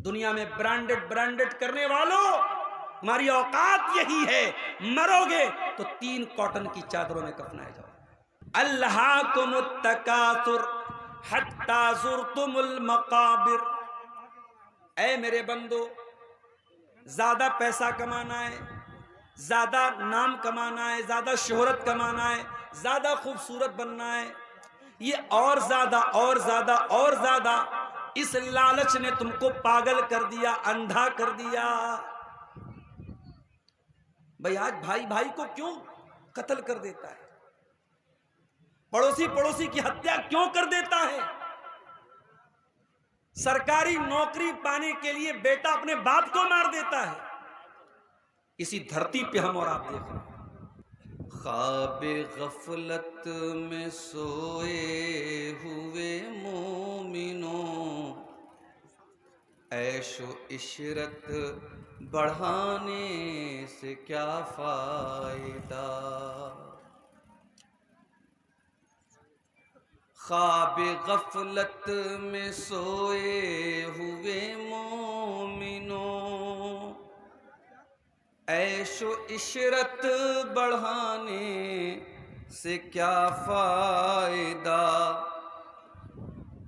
دنیا میں برانڈڈ کرنے والوں، ہماری اوقات یہی ہے، مرو گے تو 3 کاٹن کی چادروں میں کفنائے جاؤ۔ الہاکم التکاثر حتی زرتم المقابر۔ اے میرے بندو، زیادہ پیسہ کمانا ہے، زیادہ نام کمانا ہے، زیادہ شہرت کمانا ہے، زیادہ خوبصورت بننا ہے، یہ اور زیادہ اور زیادہ اور زیادہ، اس لالچ نے تم کو پاگل کر دیا، اندھا کر دیا۔ بھائی آج بھائی بھائی کو کیوں قتل کر دیتا ہے؟ پڑوسی کی ہتیا کیوں کر دیتا ہے؟ سرکاری نوکری پانے کے لیے بیٹا اپنے باپ کو مار دیتا ہے۔ اسی دھرتی پہ ہم اور آپ دیکھ رہے ہیں۔ خواب غفلت میں سوئے ہوئے مومنوں، عیش و عشرت بڑھانے سے کیا فائدہ؟ خواب غفلت میں سوئے ہوئے مومنوں، عیش و عشرت بڑھانے سے کیا فائدہ؟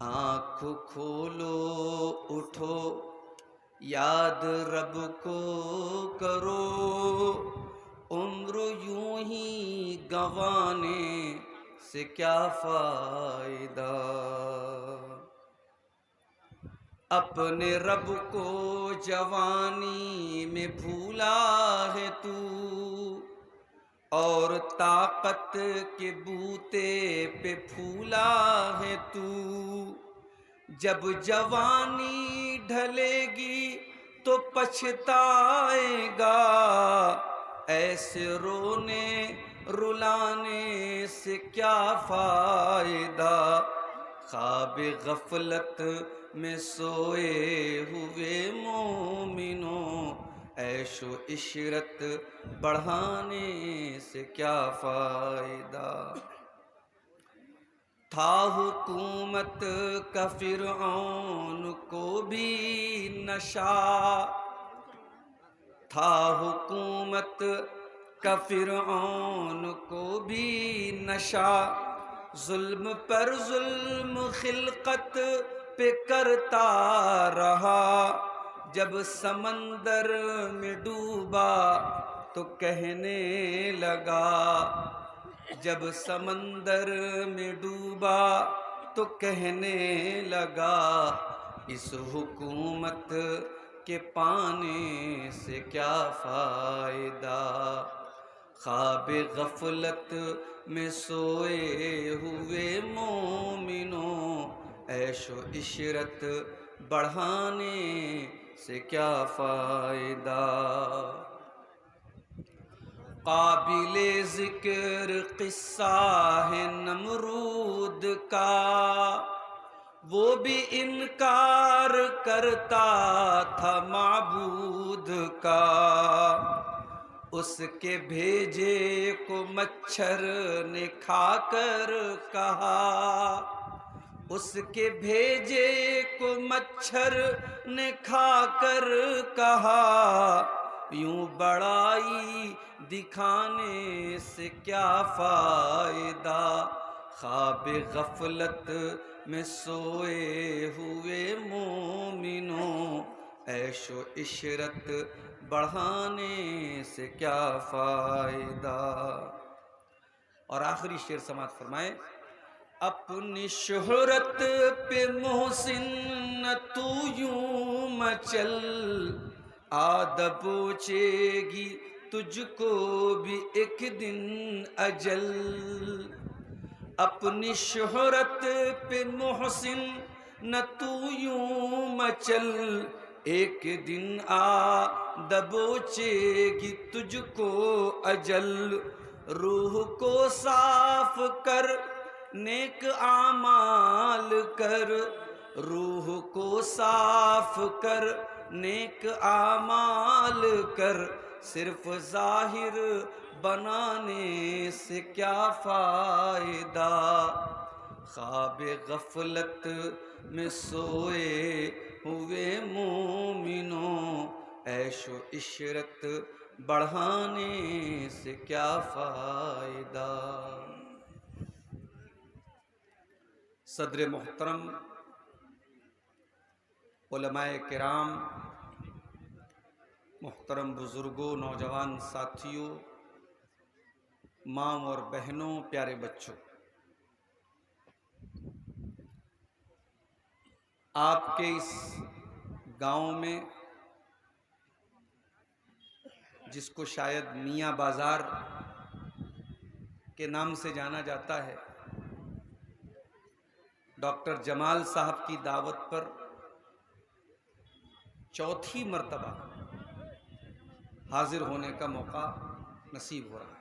آنکھ کھولو اٹھو یاد رب کو کرو، عمر یوں ہی گنوانے سے کیا فائدہ؟ اپنے رب کو جوانی میں بھولا ہے تو، اور طاقت کے بوتے پہ پھولا ہے تو، جب جوانی ڈھلے گی تو پچھتائے گا، ایسے رونے رلانے سے کیا فائدہ؟ خواب غفلت میں سوئے ہوئے مومنوں، عیش و عشرت بڑھانے سے کیا فائدہ؟ تھا حکومت کا فرعون کو بھی نشہ، تھا حکومت کا فرعون کو بھی نشہ، ظلم پر ظلم خلقت پہ کرتا رہا، جب سمندر میں ڈوبا تو کہنے لگا، جب سمندر میں ڈوبا تو کہنے لگا، اس حکومت کے پانے سے کیا فائدہ؟ خواب غفلت میں سوئے ہوئے مومنوں، عیش و عشرت بڑھانے سے کیا فائدہ؟ قابل ذکر قصہ ہے نمرود کا، وہ بھی انکار کرتا تھا معبود کا، اس کے بھیجے کو مچھر نے کھا کر کہا، اس کے بھیجے کو مچھر نے کھا کر کہا، یوں بڑائی دکھانے سے کیا فائدہ؟ خواب غفلت میں سوئے ہوئے مومنوں، عیش و عشرت بڑھانے سے کیا فائدہ؟ اور آخری شعر سماعت فرمائے، اپنی شہرت پہ محسن نہ تو یوں مچل، آدھا پوچھے گی تجھ کو بھی ایک دن اجل۔ اپنی شہرت پہ محسن نہ تو یوں مچل، ایک دن دبوچے گی تجھ کو اجل۔ روح کو صاف کر نیک اعمال کر، روح کو صاف کر نیک اعمال کر، صرف ظاہر بنانے سے کیا فائدہ؟ خواب غفلت میں سوئے ہوئے عیش و عشرت بڑھانے سے کیا فائدہ۔ صدر محترم، علماء کرام، محترم بزرگوں، نوجوان ساتھیوں، ماں اور بہنوں، پیارے بچوں، آپ کے اس گاؤں میں جس کو شاید میاں بازار کے نام سے جانا جاتا ہے، ڈاکٹر جمال صاحب کی دعوت پر چوتھی مرتبہ حاضر ہونے کا موقع نصیب ہو رہا ہے۔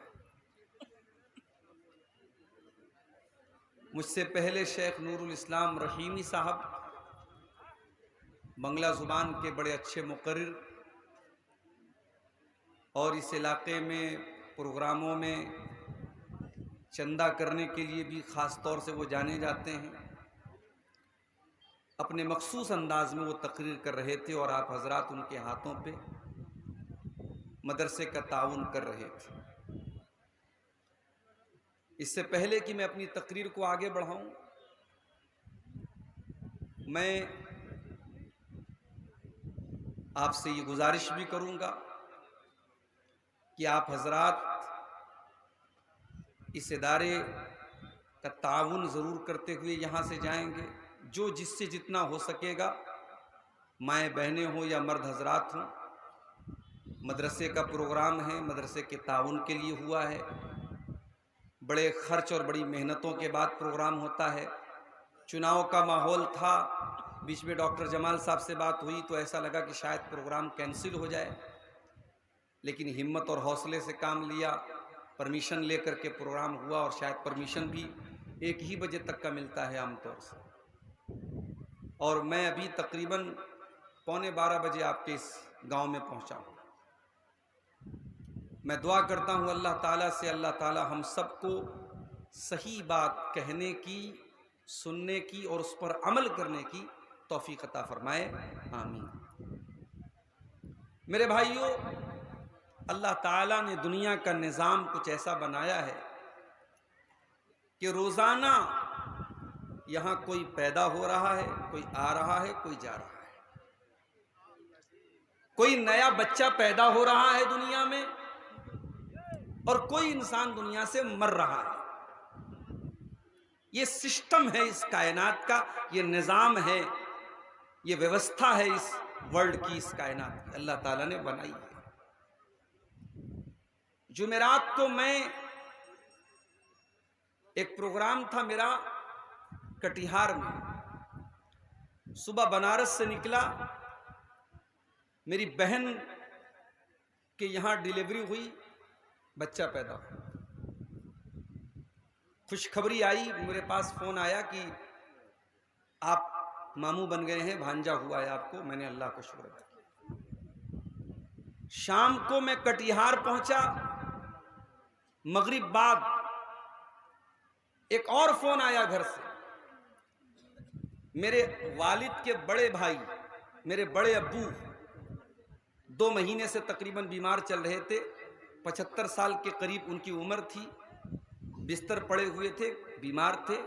مجھ سے پہلے شیخ نور الاسلام رحیمی صاحب بنگلہ زبان کے بڑے اچھے مقرر اور اس علاقے میں پروگراموں میں چندہ کرنے کے لیے بھی خاص طور سے وہ جانے جاتے ہیں، اپنے مخصوص انداز میں وہ تقریر کر رہے تھے اور آپ حضرات ان کے ہاتھوں پہ مدرسے کا تعاون کر رہے تھے۔ اس سے پہلے کہ میں اپنی تقریر کو آگے بڑھاؤں، میں آپ سے یہ گزارش بھی کروں گا کہ آپ حضرات اس ادارے کا تعاون ضرور کرتے ہوئے یہاں سے جائیں گے۔ جو جس سے جتنا ہو سکے گا، مائیں بہنیں ہوں یا مرد حضرات ہوں، مدرسے کا پروگرام ہے، مدرسے کے تعاون کے لیے ہوا ہے، بڑے خرچ اور بڑی محنتوں کے بعد پروگرام ہوتا ہے۔ چناؤ کا ماحول تھا، بیچ میں ڈاکٹر جمال صاحب سے بات ہوئی تو ایسا لگا کہ شاید پروگرام کینسل ہو جائے، لیکن ہمت اور حوصلے سے کام لیا، پرمیشن لے کر کے پروگرام ہوا، اور شاید پرمیشن بھی 1 بجے تک کا ملتا ہے عام طور سے، اور میں ابھی تقریباً 11:15 بجے آپ کے اس گاؤں میں پہنچا ہوں۔ میں دعا کرتا ہوں اللہ تعالیٰ سے، اللہ تعالیٰ ہم سب کو صحیح بات کہنے کی، سننے کی اور اس پر عمل کرنے کی توفیق عطا فرمائے، آمین۔ میرے بھائیوں، اللہ تعالیٰ نے دنیا کا نظام کچھ ایسا بنایا ہے کہ روزانہ یہاں کوئی پیدا ہو رہا ہے، کوئی آ رہا ہے، کوئی جا رہا ہے، کوئی نیا بچہ پیدا ہو رہا ہے دنیا میں، اور کوئی انسان دنیا سے مر رہا ہے۔ یہ سسٹم ہے اس کائنات کا، یہ نظام ہے، یہ ویوستھا ہے اس ورلڈ کی، اس کائنات کی، اللہ تعالیٰ نے بنائی ہے۔ جمعرات کو میں ایک پروگرام تھا میرا کٹیہار میں، صبح بنارس سے نکلا، میری بہن کے یہاں ڈیلیوری ہوئی، بچہ پیدا ہوا، خوشخبری آئی، میرے پاس فون آیا کہ آپ ماموں بن گئے ہیں، بھانجا ہوا ہے آپ کو۔ میں نے اللہ کو شکر ادا کیا۔ شام کو میں کٹیہار پہنچا، مغرب بعد ایک اور فون آیا گھر سے، میرے والد کے بڑے بھائی، میرے بڑے ابو 2 مہینے سے تقریباً بیمار چل رہے تھے، 75 سال کے قریب ان کی عمر تھی، بستر پڑے ہوئے تھے، بیمار تھے،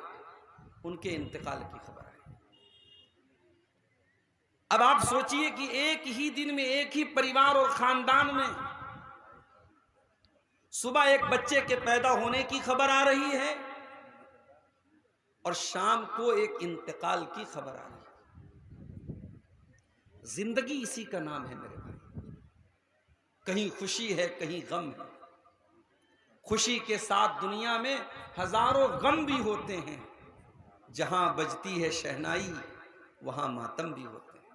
ان کے انتقال کی خبر آئی۔ اب آپ سوچئے کہ ایک ہی دن میں، ایک ہی پریوار اور خاندان میں صبح ایک بچے کے پیدا ہونے کی خبر آ رہی ہے اور شام کو ایک انتقال کی خبر آ رہی ہے۔ زندگی اسی کا نام ہے میرے بھائی، کہیں خوشی ہے، کہیں غم ہے، خوشی کے ساتھ دنیا میں ہزاروں غم بھی ہوتے ہیں، جہاں بجتی ہے شہنائی وہاں ماتم بھی ہوتے ہیں۔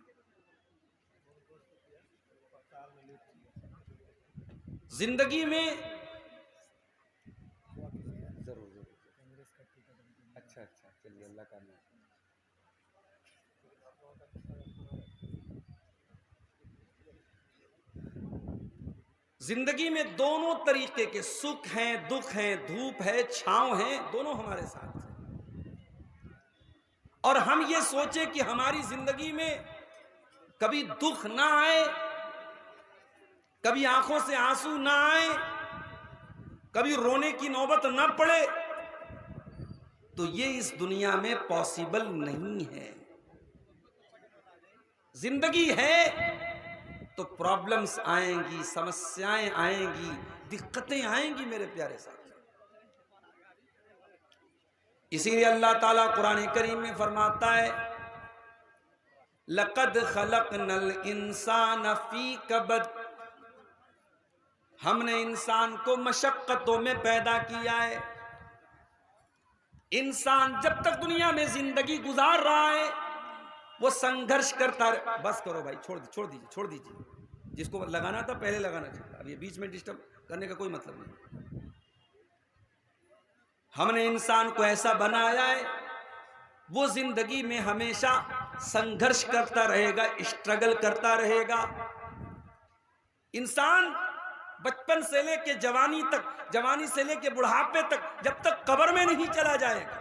زندگی میں ضرور اچھا چلیے، اللہ کا نام۔ زندگی میں دونوں طریقے کے سکھ ہیں، دکھ ہیں، دھوپ ہے، چھاؤں ہیں، دونوں ہمارے ساتھ ہیں، اور ہم یہ سوچیں کہ ہماری زندگی میں کبھی دکھ نہ آئے کبھی آنکھوں سے آنسو نہ آئے، کبھی رونے کی نوبت نہ پڑے، تو یہ اس دنیا میں پاسبل نہیں ہے۔ زندگی ہے تو پرابلمز آئیں گی، سمسیائیں آئیں گی، دقتیں آئیں گی میرے پیارے ساتھ۔ اسی لیے اللہ تعالیٰ قرآن کریم میں فرماتا ہے لَقَدْ خَلَقْنَا الْإِنسَانَ فِي كَبَدٍ، ہم نے انسان کو مشقتوں میں پیدا کیا ہے۔ انسان جب تک دنیا میں زندگی گزار رہا ہے وہ سنگھرش کرتا رہے۔ بس کرو بھائی، چھوڑ دیجیے، جس کو لگانا تھا پہلے لگانا چاہیے، اب یہ بیچ میں ڈسٹرب کرنے کا کوئی مطلب نہیں۔ ہم نے انسان کو ایسا بنایا ہے وہ زندگی میں ہمیشہ سنگھرش کرتا رہے گا، اسٹرگل کرتا رہے گا۔ انسان بچپن سے لے کے جوانی تک، جوانی سے لے کے بڑھاپے تک، جب تک قبر میں نہیں چلا جائے گا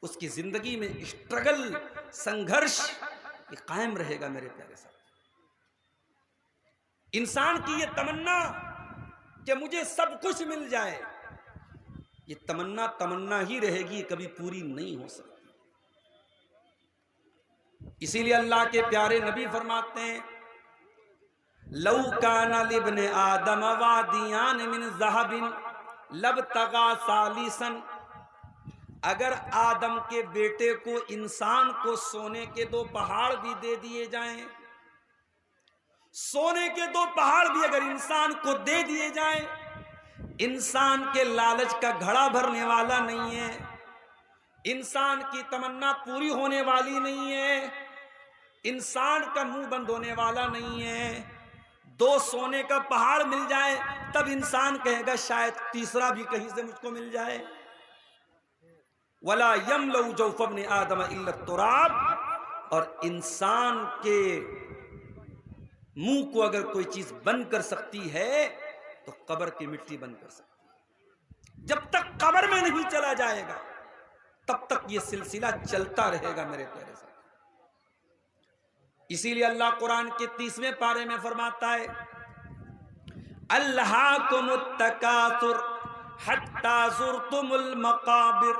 اس کی زندگی میں اسٹرگل، سنگھرش یہ قائم رہے گا میرے پیارے ساتھ۔ انسان کی یہ تمنا کہ مجھے سب کچھ مل جائے، یہ تمنا ہی رہے گی، کبھی پوری نہیں ہو سکتی۔ اسی لیے اللہ کے پیارے نبی فرماتے ہیں لو کان لابن آدم وادیان من ذہب لابتغى ثالثا، اگر آدم کے بیٹے کو، انسان کو سونے کے 2 پہاڑ بھی دے دیے جائیں، سونے کے 2 پہاڑ بھی اگر انسان کو دے دیے جائیں، انسان کے لالچ کا گھڑا بھرنے والا نہیں ہے، انسان کی تمنا پوری ہونے والی نہیں ہے، انسان کا منہ بند ہونے والا نہیں ہے۔ 2 سونے کا پہاڑ مل جائے تب انسان کہے گا شاید تیسرا بھی کہیں سے مجھ کو مل جائے۔ وَلَا يَمْلَأُ جَوْفَ ابْنِ آدَمَ إِلَّا التُّرَابُ، اور انسان کے منہ کو اگر کوئی چیز بند کر سکتی ہے تو قبر کی مٹی بند کر سکتی ہے۔ جب تک قبر میں نہیں چلا جائے گا تب تک یہ سلسلہ چلتا رہے گا میرے پیارے ساتھ۔ اسی لیے اللہ قرآن کے 30ویں پارے میں فرماتا ہے الہاکم التکاثر حتی زرتم المقابر،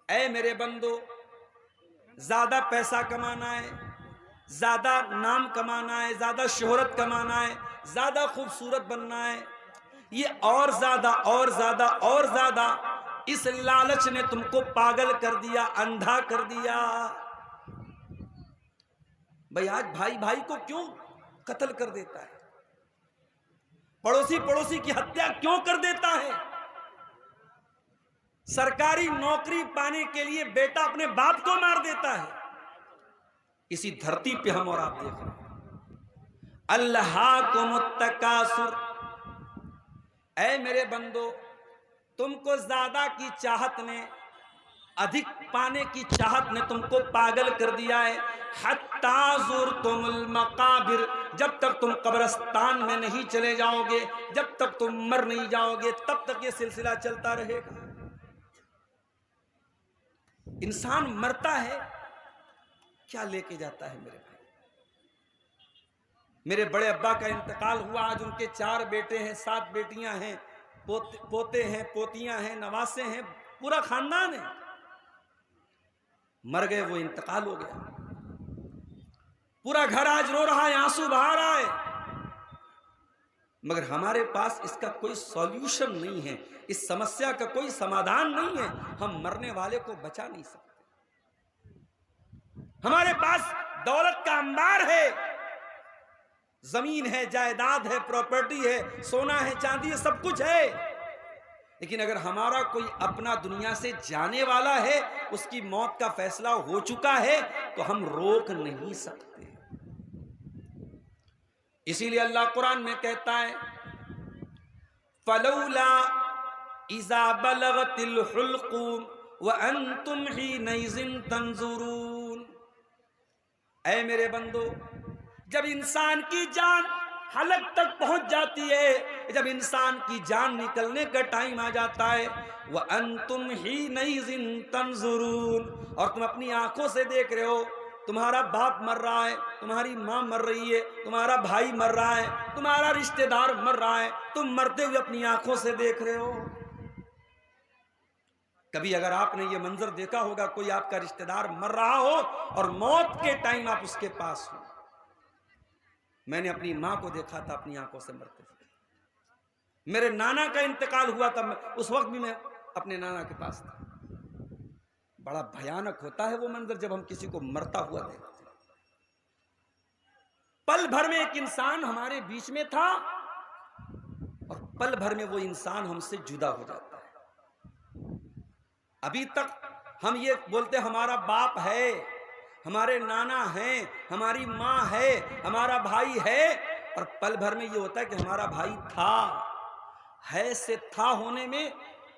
اے میرے بندو، زیادہ پیسہ کمانا ہے، زیادہ نام کمانا ہے، زیادہ شہرت کمانا ہے، زیادہ خوبصورت بننا ہے، یہ اور زیادہ اور زیادہ اور زیادہ، اس لالچ نے تم کو پاگل کر دیا، اندھا کر دیا۔ بھائی آج بھائی کو کیوں قتل کر دیتا ہے؟ پڑوسی کی ہتیا کیوں کر دیتا ہے؟ سرکاری نوکری پانے کے لیے بیٹا اپنے باپ کو مار دیتا ہے۔ اسی دھرتی پہ ہم اور آپ دیکھ رہے ہیں الہاکم التکاثر، اے میرے بندو، تم کو زیادہ کی چاہت نے، ادھک پانے کی چاہت نے تم کو پاگل کر دیا ہے۔ حتی زرتم المقابر، جب تک تم قبرستان میں نہیں چلے جاؤ گے، جب تک تم مر نہیں جاؤ گے، تب تک یہ سلسلہ چلتا رہے گا۔ انسان مرتا ہے کیا لے کے جاتا ہے میرے بھائی؟ میرے بڑے ابا کا انتقال ہوا، آج ان کے 4 بیٹے ہیں، 7 بیٹیاں ہیں، پوتے ہیں، پوتیاں ہیں، نواسے ہیں، پورا خاندان ہے۔ مر گئے، وہ انتقال ہو گیا، پورا گھر آج رو رہا ہے، آنسو بہا رہا ہے، مگر ہمارے پاس اس کا کوئی سولوشن نہیں ہے، اس سمسیا کا کوئی سمادھان نہیں ہے۔ ہم مرنے والے کو بچا نہیں سکتے۔ ہمارے پاس دولت کا انبار ہے، زمین ہے، جائیداد ہے، پراپرٹی ہے، سونا ہے، چاندی ہے، سب کچھ ہے، لیکن اگر ہمارا کوئی اپنا دنیا سے جانے والا ہے، اس کی موت کا فیصلہ ہو چکا ہے، تو ہم روک نہیں سکتے۔ اسی لیے اللہ قرآن میں کہتا ہے فَلَوْلَا إِذَا بَلَغَتِ الْحُلْقُومَ وَأَنْتُمْ حِينَئِذٍ تَنْظُرُونَ، اے میرے بندو، جب انسان کی جان حلق تک پہنچ جاتی ہے، جب انسان کی جان نکلنے کا ٹائم آ جاتا ہے، وَأَنْتُمْ حِينَئِذٍ تَنْظُرُونَ، اور تم اپنی آنکھوں سے دیکھ رہے ہو، تمہارا باپ مر رہا ہے، تمہاری ماں مر رہی ہے، تمہارا بھائی مر رہا ہے، تمہارا رشتہ دار مر رہا ہے، تم مرتے ہوئے اپنی آنکھوں سے دیکھ رہے ہو۔ کبھی اگر آپ نے یہ منظر دیکھا ہوگا، کوئی آپ کا رشتہ دار مر رہا ہو اور موت کے ٹائم آپ اس کے پاس ہو۔ میں نے اپنی ماں کو دیکھا تھا اپنی آنکھوں سے مرتے ہوئے، میرے نانا کا انتقال ہوا تھا، اس وقت بھی میں اپنے نانا کے پاس تھا۔ بڑا بھیانک ہوتا ہے وہ منظر جب ہم کسی کو مرتا ہوا دیکھتے ہیں۔ پل بھر میں ایک انسان ہمارے بیچ میں تھا اور پل بھر میں وہ انسان ہم سے جدا ہو جاتا ہے۔ ابھی تک ہم یہ بولتے ہمارا باپ ہے، ہمارے نانا ہیں، ہماری ماں ہے، ہمارا بھائی ہے، اور پل بھر میں یہ ہوتا ہے کہ ہمارا بھائی تھا، ہے سے تھا ہونے میں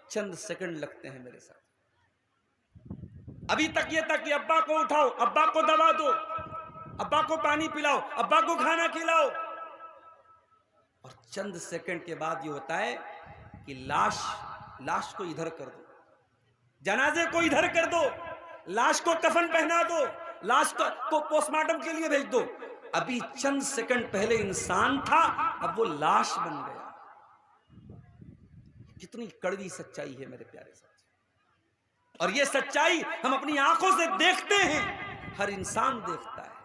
چند سیکنڈ لگتے ہیں میرے ساتھ۔ ابھی تک یہ تھا کہ ابا کو اٹھاؤ، ابا کو دبا دو، ابا کو پانی پلاؤ، ابا کو کھانا کھلاؤ، اور چند سیکنڈ کے بعد یہ ہوتا ہے کہ لاش کو ادھر کر دو، جنازے کو ادھر کر دو، لاش کو کفن پہنا دو، لاش کو پوسٹ مارٹم کے لیے بھیج دو۔ ابھی چند سیکنڈ پہلے انسان تھا، اب وہ لاش بن گیا۔ کتنی کڑوی سچائی ہے میرے پیارے ساتھ، اور یہ سچائی ہم اپنی آنکھوں سے دیکھتے ہیں، ہر انسان دیکھتا ہے،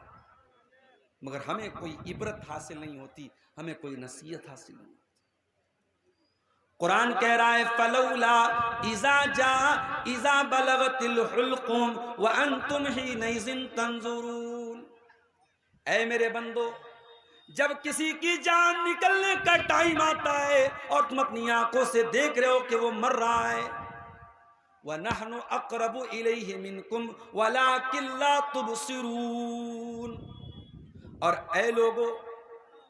مگر ہمیں کوئی عبرت حاصل نہیں ہوتی، ہمیں کوئی نصیحت حاصل نہیں ہوتی۔ قرآن کہہ رہا ہے فلولا اذا بلغت الحلقوم وانتم حینئذ تنظرون، اے میرے بندو، جب کسی کی جان نکلنے کا ٹائم آتا ہے اور تم اپنی آنکھوں سے دیکھ رہے ہو کہ وہ مر رہا ہے، وَنَحْنُ أَقْرَبُ إِلَيْهِ مِنْكُمْ وَلَكِنْ لَا تُبْصِرُونَ، اور اے لوگو،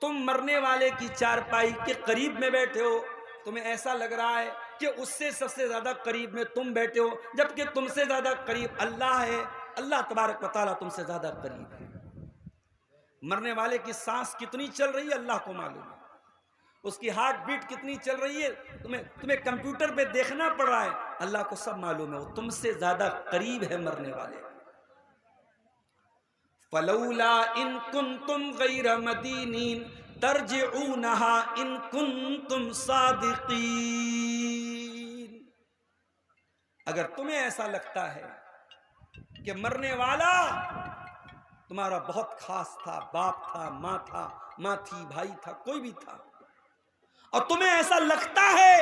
تم مرنے والے کی چارپائی کے قریب میں بیٹھے ہو، تمہیں ایسا لگ رہا ہے کہ اس سے سب سے زیادہ قریب میں تم بیٹھے ہو، جبکہ تم سے زیادہ قریب اللہ ہے، اللہ تبارک و تعالیٰ تم سے زیادہ قریب ہے۔ مرنے والے کی سانس کتنی چل رہی ہے اللہ کو معلوم ہے، اس کی ہارٹ بیٹ کتنی چل رہی ہے تمہیں کمپیوٹر پہ دیکھنا پڑ رہا ہے، اللہ کو سب معلوم ہے، وہ تم سے زیادہ قریب ہے مرنے والے۔ فلولا ان کنتم غیر مدینین ترجعونها ان کنتم صادقین، اگر تمہیں ایسا لگتا ہے کہ مرنے والا تمہارا بہت خاص تھا، باپ تھا، ماں تھی، بھائی تھا، کوئی بھی تھا، اور تمہیں ایسا لگتا ہے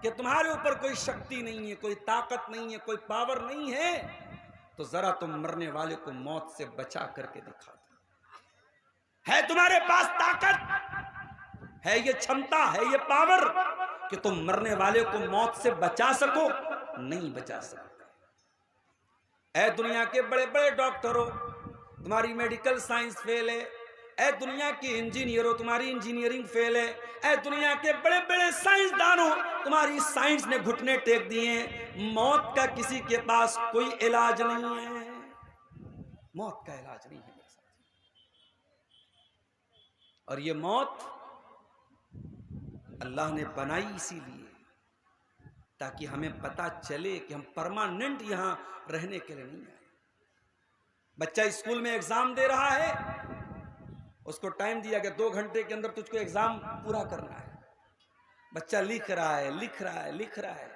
کہ تمہارے اوپر کوئی شکتی نہیں ہے، کوئی طاقت نہیں ہے، کوئی پاور نہیں ہے، تو ذرا تم مرنے والے کو موت سے بچا کر کے دکھا دو۔ ہے تمہارے پاس طاقت، ہے یہ چھمتا، ہے یہ پاور کہ تم مرنے والے کو موت سے بچا سکو؟ نہیں بچا سکتے۔ اے دنیا کے بڑے بڑے ڈاکٹروں، تمہاری میڈیکل سائنس فیل ہے، اے دنیا کے انجینئروں، تمہاری انجینئرنگ فیل ہے، اے دنیا کے بڑے بڑے سائنسدانوں، تمہاری سائنس نے گھٹنے ٹیک دیے ہیں، موت کا کسی کے پاس کوئی علاج نہیں ہے، موت کا علاج نہیں ہے میرے ساتھ۔ اور یہ موت اللہ نے بنائی اسی لیے تاکہ ہمیں پتا چلے کہ ہم پرماننٹ یہاں رہنے کے لیے نہیں آئے۔ بچہ اسکول میں ایگزام دے رہا ہے، اس کو ٹائم دیا کہ 2 گھنٹے کے اندر تجھ کو ایگزام پورا کرنا ہے، بچہ لکھ رہا ہے،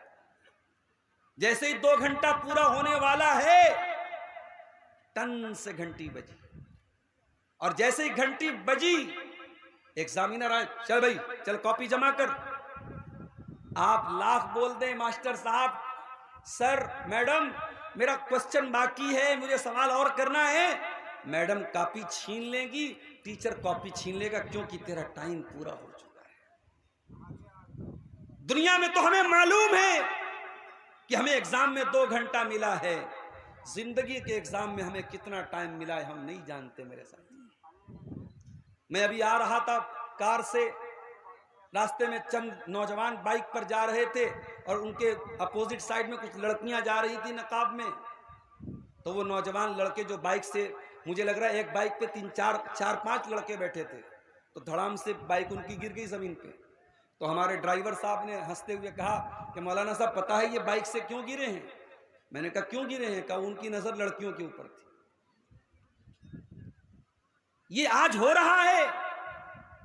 جیسے ہی 2 گھنٹہ پورا ہونے والا ہے ٹن سے گھنٹی بجی، اور جیسے ہی گھنٹی بجی ایگزامینر آئے، چل بھائی چل کاپی جمع کر۔ آپ لاکھ بول دیں ماسٹر صاحب، سر، میڈم میرا کوسچن باقی ہے، مجھے سوال اور کرنا ہے، میڈم کاپی چھین لے گی، ٹیچر کاپی چھین لے گا، کیونکہ تیرا ٹائم پورا ہو چکا ہے۔ دنیا میں تو ہمیں معلوم ہے کہ ہمیں ایگزام میں 2 گھنٹہ ملا ہے، زندگی کے ایگزام میں ہمیں کتنا ٹائم ملا ہے ہم نہیں جانتے میرے ساتھ۔ میں ابھی آ رہا تھا کار سے، راستے میں چند نوجوان بائک پر جا رہے تھے اور ان کے اپوزٹ سائڈ میں کچھ لڑکیاں جا رہی تھی نقاب میں، تو وہ نوجوان لڑکے جو بائک سے، مجھے لگ رہا ہے ایک بائک پہ 4-5 لڑکے بیٹھے تھے، تو دھڑام سے بائک ان کی گر گئی زمین پہ، تو ہمارے ڈرائیور صاحب نے ہنستے ہوئے کہا کہ مولانا صاحب پتہ ہے یہ بائک سے کیوں گرے ہیں؟ میں نے کہا کیوں گرے ہیں؟ کہا ان کی نظر لڑکیوں کے اوپر تھی۔ یہ آج ہو رہا ہے،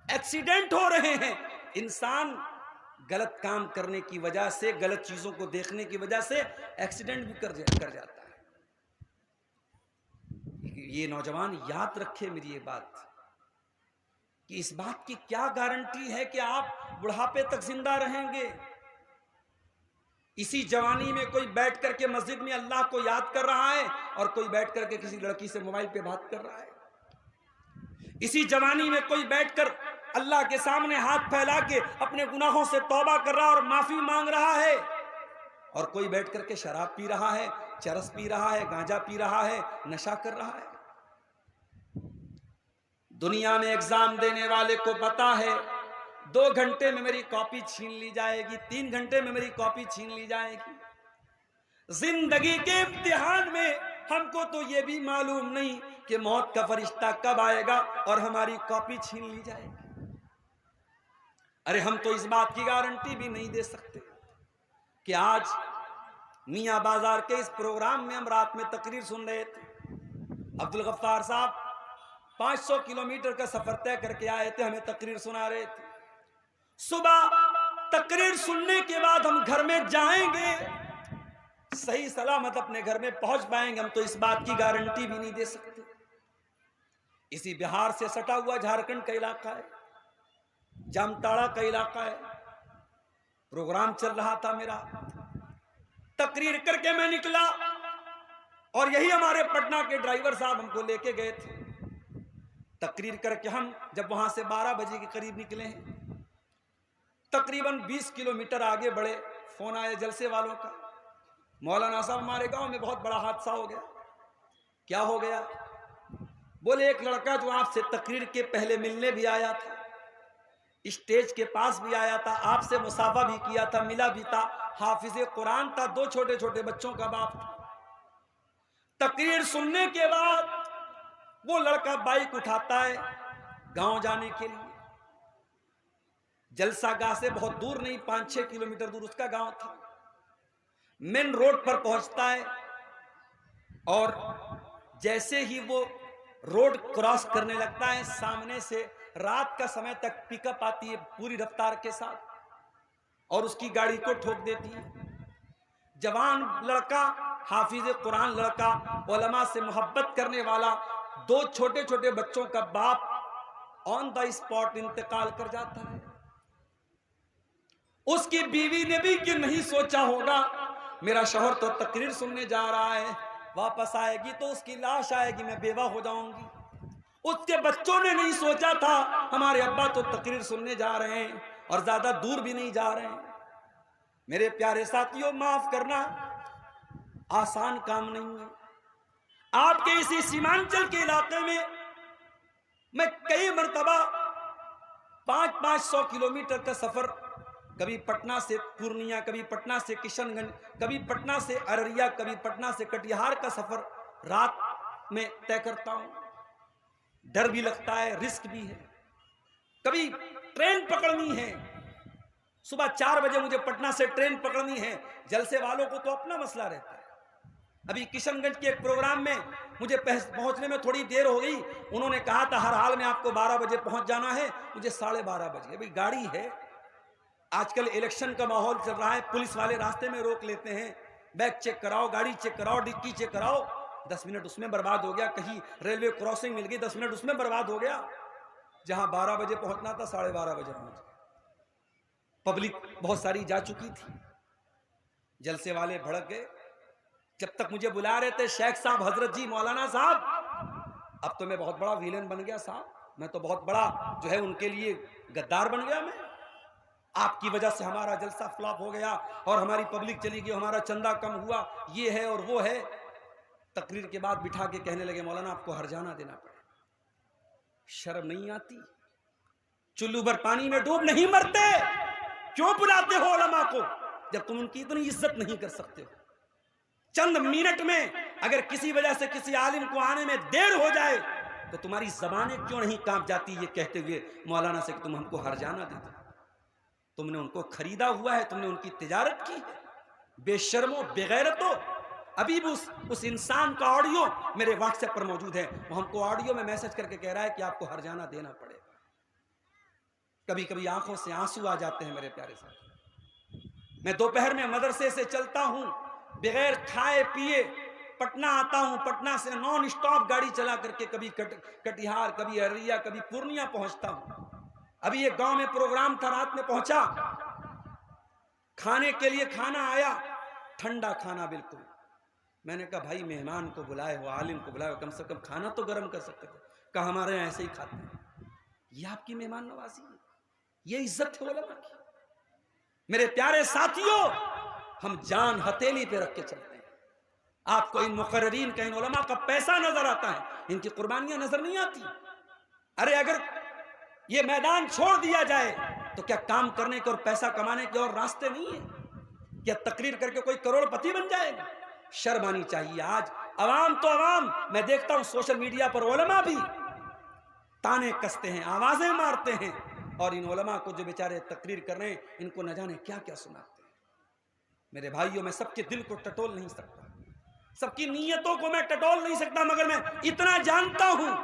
ایکسیڈنٹ ہو رہے ہیں. انسان غلط کام کرنے کی وجہ سے، غلط چیزوں کو دیکھنے کی وجہ سے ایکسیڈنٹ بھی کر جاتا ہے. یہ نوجوان یاد رکھے میری یہ بات کہ اس بات کی کیا گارنٹی ہے کہ آپ بڑھاپے تک زندہ رہیں گے. اسی جوانی میں کوئی بیٹھ کر کے مسجد میں اللہ کو یاد کر رہا ہے اور کوئی بیٹھ کر کے کسی لڑکی سے موبائل پہ بات کر رہا ہے. اسی جوانی میں کوئی بیٹھ کر اللہ کے سامنے ہاتھ پھیلا کے اپنے گناہوں سے توبہ کر رہا اور معافی مانگ رہا ہے، اور کوئی بیٹھ کر کے شراب پی رہا ہے، چرس پی رہا ہے، گانجا پی رہا ہے، نشہ کر رہا ہے. دنیا میں ایگزام دینے والے کو پتا ہے 2 گھنٹے میں میری کاپی چھین لی جائے گی، 3 گھنٹے میں میری کاپی چھین لی جائے گی. زندگی کے امتحان میں ہم کو تو یہ بھی معلوم نہیں کہ موت کا فرشتہ کب آئے گا اور ہماری کاپی چھین لی جائے گی. ارے ہم تو اس بات کی گارنٹی بھی نہیں دے سکتے کہ آج میاں بازار کے اس پروگرام میں ہم رات میں تقریر سن رہے تھے. عبدالغفار صاحب 500 کلومیٹر کا سفر طے کر کے آئے تھے، ہمیں تقریر سنا رہے تھے. صبح تقریر سننے کے بعد ہم گھر میں جائیں گے، صحیح سلامت اپنے گھر میں پہنچ پائیں گے، ہم تو اس بات کی گارنٹی بھی نہیں دے سکتے. اسی بہار سے سٹا ہوا جھارکھنڈ کا علاقہ ہے، جامتاڑا کا علاقہ ہے. پروگرام چل رہا تھا میرا، تقریر کر کے میں نکلا اور یہی ہمارے پٹنہ کے ڈرائیور صاحب ہم کو لے کے گئے تھے. تقریر کر کے ہم جب وہاں سے 12 بجے کے قریب نکلے ہیں، تقریباً 20 کلومیٹر آگے بڑھے، فون آیا جلسے والوں کا، مولانا صاحب ہمارے گاؤں میں بہت بڑا حادثہ ہو گیا. کیا ہو گیا؟ بولے ایک لڑکا جو آپ سے تقریر کے پہلے ملنے بھی آیا تھا، اسٹیج کے پاس بھی آیا تھا، آپ سے مصافحہ بھی کیا تھا، ملا بھی تھا، حافظ قرآن تھا، 2 چھوٹے چھوٹے بچوں کا باپ تھا. تقریر سننے کے بعد وہ لڑکا بائک اٹھاتا ہے گاؤں جانے کے لیے. جلسہ گاہ سے بہت دور نہیں، 5-6 کلومیٹر دور اس کا گاؤں تھا. مین روڈ پر پہنچتا ہے اور جیسے ہی وہ روڈ کراس کرنے لگتا ہے، سامنے سے رات کا سمے تک پک اپ آتی ہے پوری رفتار کے ساتھ اور اس کی گاڑی کو ٹھوک دیتی ہے. جوان لڑکا، حافظ قرآن لڑکا، علماء سے محبت کرنے والا، 2 چھوٹے چھوٹے بچوں کا باپ آن دا اسپاٹ انتقال کر جاتا ہے. اس کی بیوی نے بھی کہ نہیں سوچا ہوگا میرا شوہر تو تقریر سننے جا رہا ہے، واپس آئے گی تو اس کی لاش آئے گی، میں بیوہ ہو جاؤں گی. اس کے بچوں نے نہیں سوچا تھا ہمارے ابا تو تقریر سننے جا رہے ہیں اور زیادہ دور بھی نہیں جا رہے ہیں. میرے پیارے ساتھیوں، معاف کرنا آسان کام نہیں ہے. آپ کے اسی سیمانچل کے علاقے میں کئی مرتبہ 500 کلومیٹر کا سفر، کبھی پٹنہ سے پورنیہ، کبھی پٹنہ سے کشن گنج، کبھی پٹنہ سے ارریہ، کبھی پٹنہ سے کٹیہار کا سفر رات میں طے کرتا ہوں. ڈر بھی لگتا ہے، رسک بھی ہے. کبھی ٹرین پکڑنی ہے، صبح 4 بجے مجھے پٹنہ سے ٹرین پکڑنی ہے. جلسے والوں کو تو اپنا مسئلہ رہتا ہے. ابھی کشن گنج کے ایک پروگرام میں مجھے پہنچنے میں تھوڑی دیر ہو گئی، انہوں نے کہا تھا ہر حال میں آپ کو 12 بجے پہنچ جانا ہے، مجھے 12:30 بج گئے. بھئی گاڑی ہے، آج کل الیکشن کا ماحول چل رہا ہے، پولیس والے راستے میں روک لیتے ہیں، بیگ چیک کراؤ، گاڑی چیک کراؤ، ڈکی چیک کراؤ. 10 منٹ اس میں برباد ہو گیا. کہیں ریلوے کراسنگ مل گئی، 10 منٹ اس میں برباد ہو گیا. جہاں 12 بجے پہنچنا تھا 12:30 بجے پہنچ گئے. پبلک بہت ساری جا چکی تھی. جلسے والے بھڑک گئے. جب تک مجھے بلا رہے تھے شیخ صاحب، حضرت جی، مولانا صاحب، اب تو میں بہت بڑا ویلن بن گیا صاحب، میں تو بہت بڑا جو ہے ان کے لیے غدار بن گیا. میں آپ کی وجہ سے ہمارا جلسہ فلاپ ہو گیا اور ہماری پبلک چلی گئی، ہمارا چندہ کم ہوا، یہ ہے اور وہ ہے. تقریر کے بعد بٹھا کے کہنے لگے مولانا آپ کو ہرجانہ دینا پڑے. شرم نہیں آتی؟ چلو بھر پانی میں ڈوب نہیں مرتے. کیوں بلاتے ہو علماء کو جب تم ان کی اتنی عزت نہیں کر سکتے ہو؟ چند منٹ میں اگر کسی وجہ سے کسی عالم کو آنے میں دیر ہو جائے تو تمہاری زبانیں کیوں نہیں کانپ جاتی یہ کہتے ہوئے مولانا سے کہ تم ہم کو ہرجانہ دے دو. تم نے ان کو خریدا ہوا ہے، تم نے ان کی تجارت کی ہے. بے شرمو، بے غیرتو. ابھی بھی اس انسان کا آڈیو میرے واٹس ایپ پر موجود ہے. وہ ہم کو آڈیو میں میسج کر کے کہہ رہا ہے کہ آپ کو ہرجانہ دینا پڑے گا. کبھی کبھی آنکھوں سے آنسو آ جاتے ہیں میرے پیارے ساتھ. میں دوپہر میں مدرسے سے چلتا ہوں بغیر کھائے پیے پٹنہ آتا ہوں. پٹنہ سے نان اسٹاپ گاڑی چلا کر کے کبھی کٹیہار، کبھی ارریہ، کبھی پورنیہ پہنچتا ہوں. ابھی ایک گاؤں میں پروگرام تھا، رات میں پہنچا، کھانے کے لیے کھانا آیا، ٹھنڈا کھانا بالکل. میں نے کہا بھائی مہمان کو بلائے ہو، عالم کو بلائے ہو، کم سے کم کھانا تو گرم کر سکتے تھے. کہا ہمارے یہاں ایسے ہی کھاتے ہیں. یہ آپ کی مہمان نوازی ہے، یہ عزت ہے علماء کی. میرے پیارے ساتھیوں، ہم جان ہتھیلی پہ رکھ کے چلتے ہیں. آپ کو ان مقررین کا، ان علماء کا پیسہ نظر آتا ہے، ان کی قربانیاں نظر نہیں آتی. ارے اگر یہ میدان چھوڑ دیا جائے تو کیا کام کرنے کے اور پیسہ کمانے کے اور راستے نہیں ہیں؟ کیا تقریر کر کے کوئی کروڑ پتی بن جائے گا؟ شرم آنی چاہیے. آج عوام تو عوام، میں دیکھتا ہوں سوشل میڈیا پر علماء بھی تانے کستے ہیں، آوازیں مارتے ہیں، اور ان علماء کو جو بیچارے تقریر کر رہے ہیں ان کو نہ جانے کیا کیا سناتے ہیں. میرے بھائیوں، میں سب کے دل کو ٹٹول نہیں سکتا، سب کی نیتوں کو میں ٹٹول نہیں سکتا، مگر میں اتنا جانتا ہوں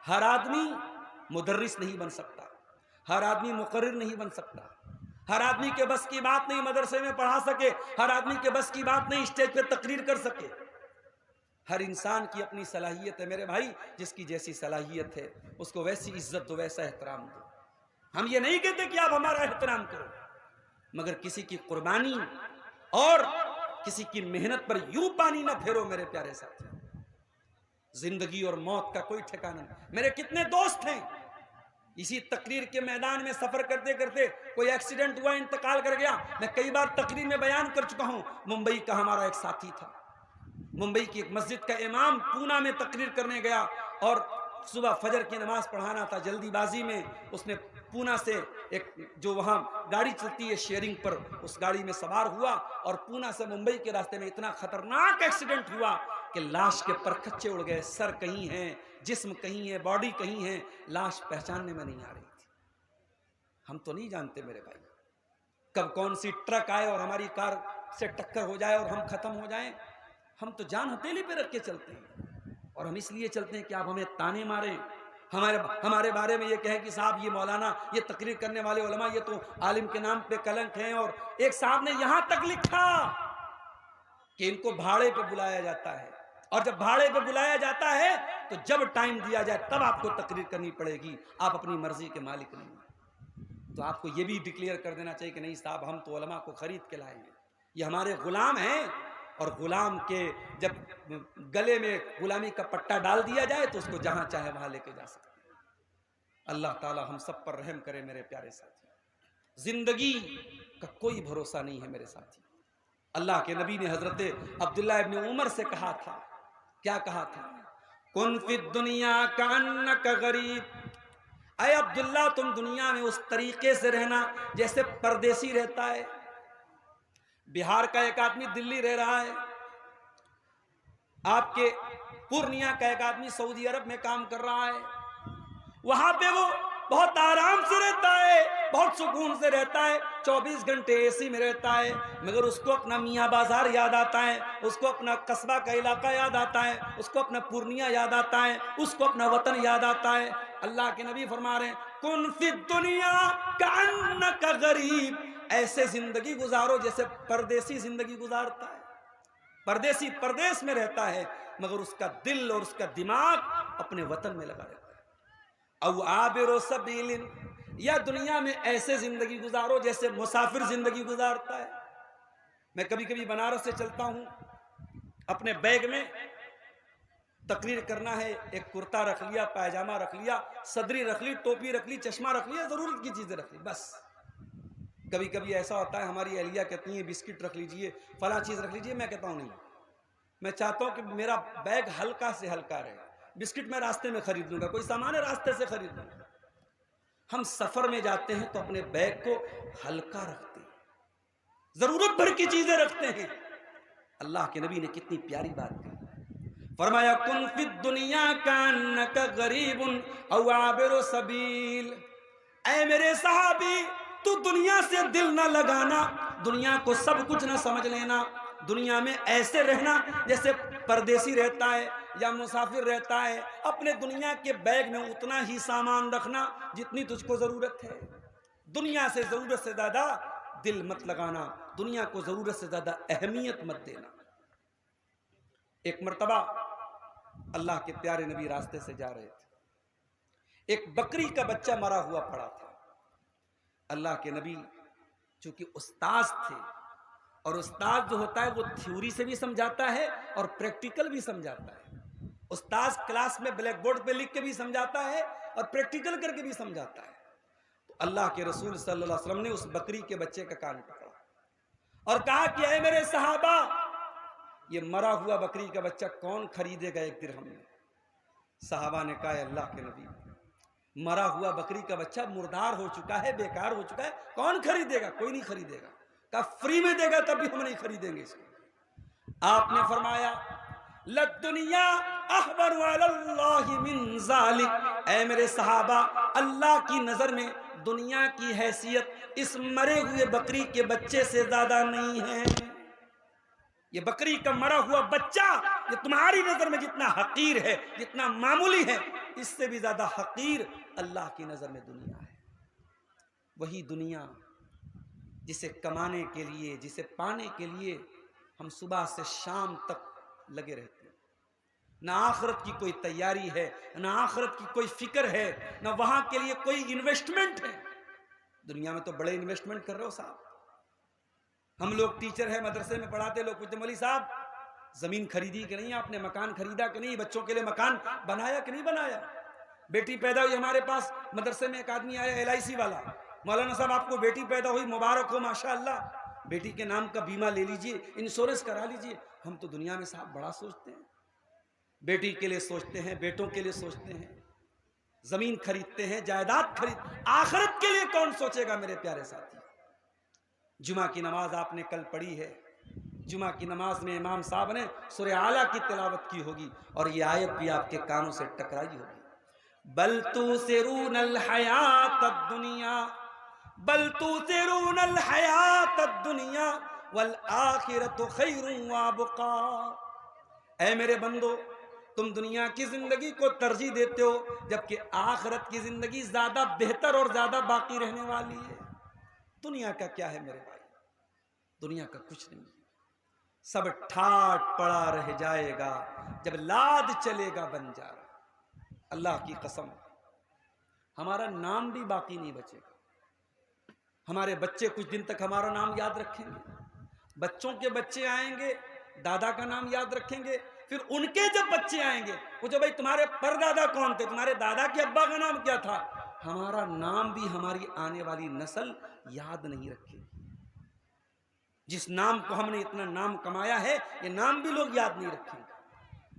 ہر آدمی مدرس نہیں بن سکتا، ہر آدمی مقرر نہیں بن سکتا، ہر آدمی کے بس کی بات نہیں مدرسے میں پڑھا سکے، ہر آدمی کے بس کی بات نہیں اسٹیج پہ تقریر کر سکے. ہر انسان کی اپنی صلاحیت ہے میرے بھائی. جس کی جیسی صلاحیت ہے اس کو ویسی عزت دو، ویسا احترام دو. ہم یہ نہیں کہتے کہ آپ ہمارا احترام کرو، مگر کسی کی قربانی اور کسی کی محنت پر یوں پانی نہ پھیرو میرے پیارے ساتھی. زندگی اور موت کا کوئی ٹھکانہ نہیں. میرے کتنے دوست ہیں اسی تقریر کے میدان میں سفر کرتے کرتے کوئی ایکسیڈنٹ ہوا، انتقال کر گیا. میں کئی بار تقریر میں بیان کر چکا ہوں. ممبئی کا ہمارا ایک ساتھی تھا، ممبئی کی ایک مسجد کا امام پونا میں تقریر کرنے گیا، اور صبح فجر کی نماز پڑھانا تھا. جلدی بازی میں اس نے پونا سے ایک جو وہاں گاڑی چلتی ہے شیئرنگ پر، اس گاڑی میں سوار ہوا، اور پونا سے ممبئی کے راستے میں اتنا خطرناک ایکسیڈنٹ ہوا کہ لاش کے پرکچے اڑ گئے. سر کہیں ہے، جسم کہیں ہے، باڈی کہیں ہے، لاش پہچاننے میں نہیں آ رہی تھی. ہم تو نہیں جانتے میرے بھائی کب کون سی ٹرک آئے اور ہماری کار سے ٹکر ہو جائے اور ہم ختم ہو جائیں. ہم تو جان ہتھیلی پہ رکھ کے چلتے ہیں، اور ہم اس لیے چلتے ہیں کہ آپ ہمیں تانے ماریں، ہمارے بارے میں یہ کہیں کہ صاحب یہ مولانا، یہ تقریر کرنے والے علماء، یہ تو عالم کے نام پہ کلنک ہیں. اور ایک صاحب نے یہاں تک لکھا کہ ان کو بھاڑے پہ بلایا جاتا ہے، اور جب بھاڑے پہ بلایا جاتا ہے تو جب ٹائم دیا جائے تب آپ کو تقریر کرنی پڑے گی، آپ اپنی مرضی کے مالک نہیں. تو آپ کو یہ بھی ڈکلیئر کر دینا چاہیے کہ نہیں صاحب، ہم تو علماء کو خرید کے لائیں گے، یہ ہمارے غلام ہیں. اور غلام کے جب گلے میں غلامی کا پٹا ڈال دیا جائے تو اس کو جہاں چاہے وہاں لے کے جا سکتے ہیں. اللہ تعالی ہم سب پر رحم کرے میرے پیارے ساتھی. زندگی کا کوئی بھروسہ نہیں ہے میرے ساتھی. اللہ کے نبی نے حضرت عبداللہ ابن عمر سے کہا تھا، کیا کہا تھا؟ کن فی الدنیا کانک غریب. اے عبداللہ تم دنیا میں اس طریقے سے رہنا جیسے پردیسی رہتا ہے. بہار کا ایک آدمی دلی رہ رہا ہے، آپ کے پورنیہ کا ایک آدمی سعودی عرب میں کام کر رہا ہے. وہاں پہ وہ بہت آرام سے رہتا ہے، بہت سکون سے رہتا ہے، 24 گھنٹے اے سی میں رہتا ہے، مگر اس کو اپنا میاں بازار یاد آتا ہے، اس کو اپنا قصبہ کا علاقہ یاد آتا ہے، اس کو اپنا پورنیہ یاد آتا ہے، اس کو اپنا وطن یاد آتا ہے. اللہ کے نبی فرما رہے ہیں کن فی الدنیا کانک غریب. ایسے زندگی گزارو جیسے پردیسی زندگی گزارتا ہے. پردیسی پردیس میں رہتا ہے مگر اس کا دل اور اس کا دماغ اپنے وطن میں لگا رہتا ہے. او عابر سبیل، یا دنیا میں ایسے زندگی گزارو جیسے مسافر زندگی گزارتا ہے. میں کبھی کبھی بنارس سے چلتا ہوں، اپنے بیگ میں تقریر کرنا ہے، ایک کرتا رکھ لیا، پائجامہ رکھ لیا، صدری رکھ لی، ٹوپی رکھ لی، چشمہ رکھ لیا، ضرورت کی چیزیں رکھ لی بس. کبھی کبھی ایسا ہوتا ہے ہماری اہلیہ کہتی ہیں بسکٹ رکھ لیجئے، فلاں چیز رکھ لیجئے. میں کہتا ہوں نہیں، میں چاہتا ہوں کہ میرا بیگ ہلکا سے ہلکا رہے. بسکٹ میں راستے میں خرید لوں گا، کوئی سامان ہے راستے سے خرید لوں گا. ہم سفر میں جاتے ہیں تو اپنے بیگ کو ہلکا رکھتے ہیں، ضرورت بھر کی چیزیں رکھتے ہیں. اللہ کے نبی نے کتنی پیاری بات کہی، فرمایا کن فی الدنیا کانک غریب او عابر سبیل. اے میرے صحابی، تو دنیا سے دل نہ لگانا، دنیا کو سب کچھ نہ سمجھ لینا. دنیا میں ایسے رہنا جیسے پردیسی رہتا ہے یا مسافر رہتا ہے. اپنے دنیا کے بیگ میں اتنا ہی سامان رکھنا جتنی تجھ کو ضرورت ہے. دنیا سے ضرورت سے زیادہ دل مت لگانا, دنیا کو ضرورت سے زیادہ اہمیت مت دینا. ایک مرتبہ اللہ کے پیارے نبی راستے سے جا رہے تھے, ایک بکری کا بچہ مرا ہوا پڑا تھا. اللہ کے نبی چونکہ استاذ تھے, اور استاذ جو ہوتا ہے وہ تھیوری سے بھی سمجھاتا ہے اور پریکٹیکل بھی سمجھاتا ہے. استاذ کلاس میں بلیک بورڈ پہ لکھ کے بھی سمجھاتا ہے اور پریکٹیکل کر کے بھی سمجھاتا ہے. تو اللہ کے رسول صلی اللہ علیہ وسلم نے اس بکری کے بچے کا کان پکڑا اور کہا کہ اے میرے صحابہ, یہ مرا ہوا بکری کا بچہ کون خریدے گا 1 درہم میں؟ صحابہ نے کہا اے اللہ کے نبی, مرا ہوا بکری کا بچہ مردار ہو چکا ہے, بیکار ہو چکا ہے, کون خریدے گا؟ کوئی نہیں خریدے گا. کہا فری میں دے گا تب بھی ہم نہیں خریدیں گے اس کو. آپ نے فرمایا للدنیا احبر علی اللہ من ذالک, اے میرے صحابہ, اللہ کی نظر میں دنیا کی حیثیت اس مرے ہوئے بکری کے بچے سے زیادہ نہیں ہے. یہ بکری کا مرا ہوا بچہ یہ تمہاری نظر میں جتنا حقیر ہے, جتنا معمولی ہے, اس سے بھی زیادہ حقیر اللہ کی نظر میں دنیا ہے. وہی دنیا جسے کمانے کے لیے, جسے پانے کے لیے ہم صبح سے شام تک لگے رہتے ہیں. نہ آخرت کی کوئی تیاری ہے, نہ آخرت کی کوئی فکر ہے, نہ وہاں کے لیے کوئی انویسٹمنٹ ہے. دنیا میں تو بڑے انویسٹمنٹ کر رہے ہو صاحب. ہم لوگ ٹیچر ہیں, مدرسے میں پڑھاتے, لوگ پوچھتے مولوی صاحب زمین خریدی کہ نہیں, آپ نے مکان خریدا کہ نہیں, بچوں کے لیے مکان بنایا کہ نہیں بنایا. بیٹی پیدا ہوئی ہمارے پاس مدرسے میں, ایک آدمی آیا LIC والا, مولانا صاحب آپ کو بیٹی پیدا ہوئی, مبارک ہو ماشاءاللہ, بیٹی کے نام کا بیمہ لے لیجئے, انشورنس کرا لیجئے. ہم تو دنیا میں صاحب بڑا سوچتے ہیں, بیٹی کے لیے سوچتے ہیں, بیٹوں کے لیے سوچتے ہیں, زمین خریدتے ہیں, جائیداد آخرت کے لیے کون سوچے گا میرے پیارے ساتھی. جمعہ کی نماز آپ نے کل پڑھی ہے, جمعہ کی نماز میں امام صاحب نے سورہ اعلیٰ کی تلاوت کی ہوگی اور یہ آیت بھی آپ کے کانوں سے ٹکرائی ہوگی. بل تؤثرون الحیات الدنیا, بل تؤثرون الحیات الدنیا والآخرۃ خیر وابقا. اے میرے بندو, تم دنیا کی زندگی کو ترجیح دیتے ہو جبکہ آخرت کی زندگی زیادہ بہتر اور زیادہ باقی رہنے والی ہے. دنیا کا کیا ہے میرے بھائی, دنیا کا کچھ نہیں, سب ٹھاٹ پڑا رہ جائے گا جب لاد چلے گا بنجارا. اللہ کی قسم, ہمارا نام بھی باقی نہیں بچے گا. ہمارے بچے کچھ دن تک ہمارا نام یاد رکھیں گے, بچوں کے بچے آئیں گے دادا کا نام یاد رکھیں گے, پھر ان کے جب بچے آئیں گے پوچھو بھائی تمہارے پردادا کون تھے, تمہارے دادا کے ابا کا نام کیا تھا. ہمارا نام بھی ہماری آنے والی نسل یاد نہیں رکھے گی. جس نام کو ہم نے اتنا نام کمایا ہے یہ نام بھی لوگ یاد نہیں رکھیں گے.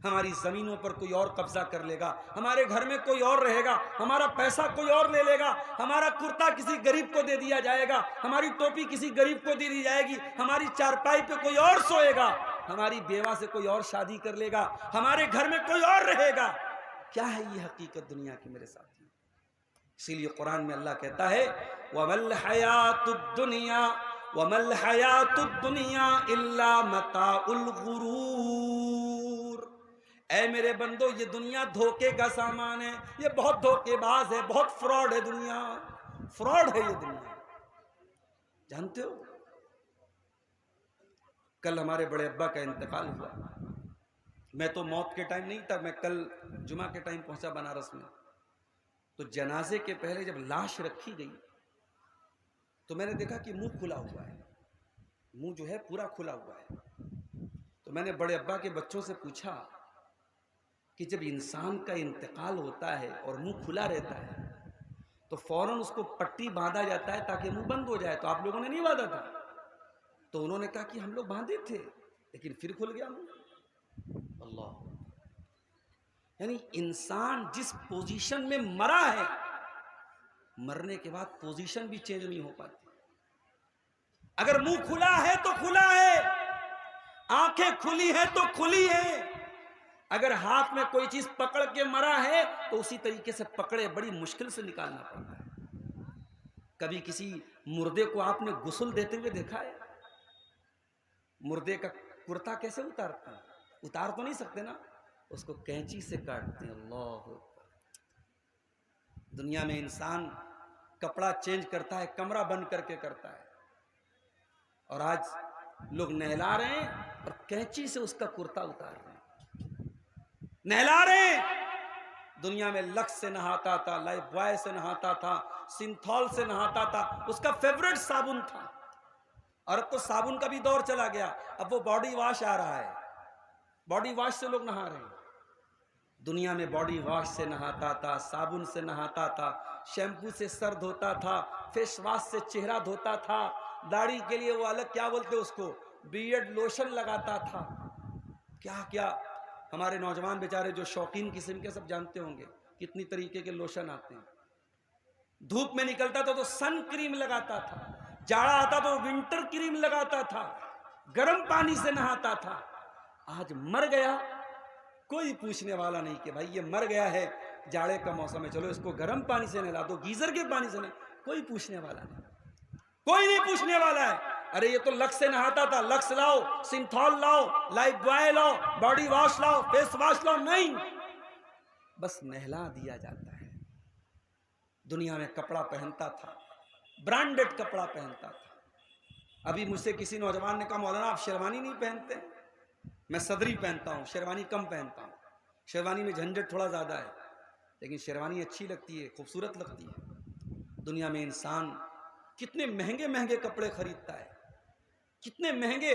ہماری زمینوں پر کوئی اور قبضہ کر لے گا, ہمارے گھر میں کوئی اور رہے گا, ہمارا پیسہ کوئی اور لے لے گا, ہمارا کرتا کسی غریب کو دے دیا جائے گا, ہماری ٹوپی کسی غریب کو دے دی جائے گی, ہماری چارپائی پہ کوئی اور سوئے گا, ہماری بیوہ سے کوئی اور شادی کر لے گا, ہمارے گھر میں کوئی اور رہے گا. کیا ہے یہ حقیقت دنیا کی میرے ساتھی. اسی لیے قرآن میں اللہ کہتا ہے وَمَا الْحَيَاةُ الدُّنْيَا وَمَا الْحَيَاةُ الدُّنْيَا إِلَّا مَتَاعُ الْغُرُورِ. اے میرے بندو, یہ دنیا دھوکے کا سامان ہے, یہ بہت دھوکے باز ہے, بہت فراڈ ہے دنیا, فراڈ ہے یہ دنیا. جانتے ہو کل ہمارے بڑے ابا کا انتقال ہوا, میں تو موت کے ٹائم نہیں تھا, میں کل جمعہ کے ٹائم پہنچا بنارس میں. تو جنازے کے پہلے جب لاش رکھی گئی تو میں نے دیکھا کہ منہ کھلا ہوا ہے, منہ جو ہے پورا کھلا ہوا ہے. تو میں نے بڑے ابا کے بچوں سے پوچھا کہ جب انسان کا انتقال ہوتا ہے اور منہ کھلا رہتا ہے تو فوراً اس کو پٹی باندھا جاتا ہے تاکہ منہ بند ہو جائے, تو آپ لوگوں نے نہیں باندھا تھا؟ تو انہوں نے کہا کہ ہم لوگ باندھے تھے لیکن پھر کھل گیا منہ. اللہ, یعنی انسان جس پوزیشن میں مرا ہے, مرنے کے بعد پوزیشن بھی چینج نہیں ہو پاتی. اگر منہ کھلا ہے تو کھلا ہے, آنکھیں کھلی ہیں تو کھلی ہیں. اگر ہاتھ میں کوئی چیز پکڑ کے مرا ہے تو اسی طریقے سے پکڑے, بڑی مشکل سے نکالنا پڑتا ہے. کبھی کسی مردے کو آپ نے غسل دیتے ہوئے دیکھا ہے؟ مردے کا کرتا کیسے اتارتے ہیں؟ اتار تو نہیں سکتے نا، اس کو کینچی سے کاٹتے ہیں۔ اللہ اکبر۔ دنیا میں انسان کپڑا چینج کرتا ہے کمرہ بند کر کے کرتا ہے، اور آج لوگ نہلا رہے ہیں اور کینچی سے اس کا کرتا اتار رہے ہیں، نہلا رہے ہیں۔ دنیا میں لکس سے نہاتا تھا، لائف بوائے سے نہاتا تھا، سنتھول سے نہاتا تھا، اس کا فیوریٹ صابن تھا، اور اب تو صابن کا بھی دور چلا گیا، اب وہ باڈی واش آ رہا ہے، باڈی واش سے لوگ نہا رہے ہیں۔ دنیا میں باڈی واش سے نہاتا تھا، صابن سے نہاتا تھا، شیمپو سے سر دھوتا تھا، فیس واش سے چہرہ دھوتا تھا، داڑھی کے لیے وہ الگ کیا بولتے اس کو، بیئرڈ لوشن لگاتا تھا، کیا کیا۔ ہمارے نوجوان بیچارے جو شوقین قسم کے سب جانتے ہوں گے کتنی طریقے کے لوشن آتے ہیں۔ دھوپ میں نکلتا تھا تو سن کریم لگاتا تھا، جاڑا آتا تو ونٹر کریم لگاتا تھا، گرم پانی سے نہاتا تھا۔ آج مر گیا، کوئی پوچھنے والا نہیں کہ بھائی یہ مر گیا ہے، جاڑے کا موسم ہے، چلو اس کو گرم پانی سے نہلا دو، گیزر کے پانی سے نہیں، کوئی پوچھنے والا نہیں، کوئی نہیں پوچھنے والا ہے۔ ارے یہ تو لکس سے نہاتا تھا، لکس لاؤ، سنتھول لاؤ، لائف بوائے لاؤ، باڈی واش لاؤ، فیس واش لاؤ، نہیں، بس نہلا دیا جاتا ہے۔ دنیا میں کپڑا پہنتا تھا، برانڈڈ کپڑا پہنتا تھا۔ ابھی مجھ سے کسی نوجوان نے کہا مولانا آپ شیروانی نہیں پہنتے؟ میں صدری پہنتا ہوں، شیروانی کم پہنتا ہوں، شیروانی میں جھنجھٹ تھوڑا زیادہ ہے، لیکن شیروانی اچھی لگتی ہے، خوبصورت لگتی ہے۔ دنیا میں انسان کتنے مہنگے مہنگے کپڑے خریدتا ہے، کتنے مہنگے۔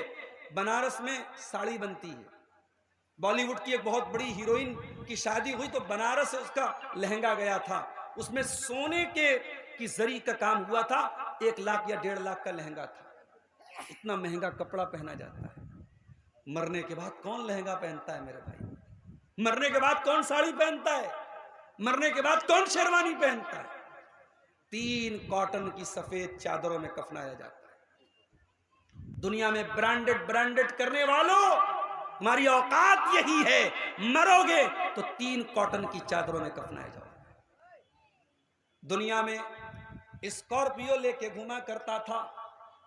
بنارس میں ساڑی بنتی ہے، بالی ووڈ کی ایک بہت بڑی ہیروئن کی شادی ہوئی تو بنارس سے اس کا لہنگا گیا تھا، اس میں سونے کی زری کا کام ہوا تھا، 1 لاکھ یا 1.5 لاکھ کا لہنگا تھا۔ اتنا مہنگا کپڑا پہنا جاتا ہے۔ مرنے کے بعد کون لہنگا پہنتا ہے میرے بھائی؟ مرنے کے بعد کون ساڑی پہنتا ہے؟ مرنے کے بعد کون شیروانی پہنتا ہے؟ 3 کاٹن کی سفید چادروں میں کفنایا جاتا ہے۔ دنیا میں برانڈڈ کرنے والوں، ہماری اوقات یہی ہے، مرو گے تو 3 کاٹن کی چادروں میں کفنائے جاؤ۔ دنیا میں اسکارپیو لے کے گھوما کرتا تھا،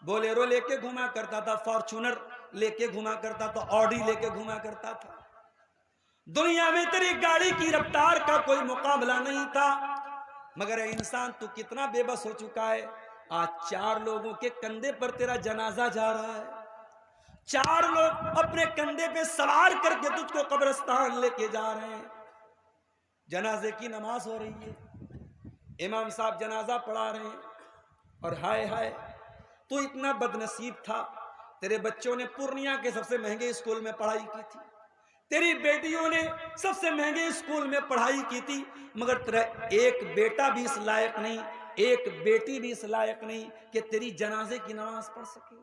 بولیرو لے کے گھوما کرتا تھا، فارچونر لے کے گھوما کرتا تھا، آڈی لے کے گھوما کرتا تھا۔ دنیا میں تیری گاڑی کی رفتار کا کوئی مقابلہ نہیں تھا، مگر اے انسان تو کتنا بے بس ہو چکا ہے۔ آج 4 لوگوں کے کندھے پر تیرا جنازہ جا رہا ہے، 4 لوگ اپنے کندھے پہ سوار کر کے تجھ کو قبرستان لے کے جا رہے ہیں۔ جنازے کی نماز ہو رہی ہے، امام صاحب جنازہ پڑھا رہے ہیں، اور ہائے ہائے تو اتنا بد نصیب تھا، تیرے بچوں نے پورنیہ کے سب سے مہنگے اسکول میں پڑھائی کی تھی، تیری بیٹیوں نے سب سے مہنگے اسکول میں پڑھائی کی تھی، مگر تیرا ایک بیٹا بھی اس لائق نہیں، ایک بیٹی بھی اس لائق نہیں کہ تیری جنازے کی نماز پڑھ سکے۔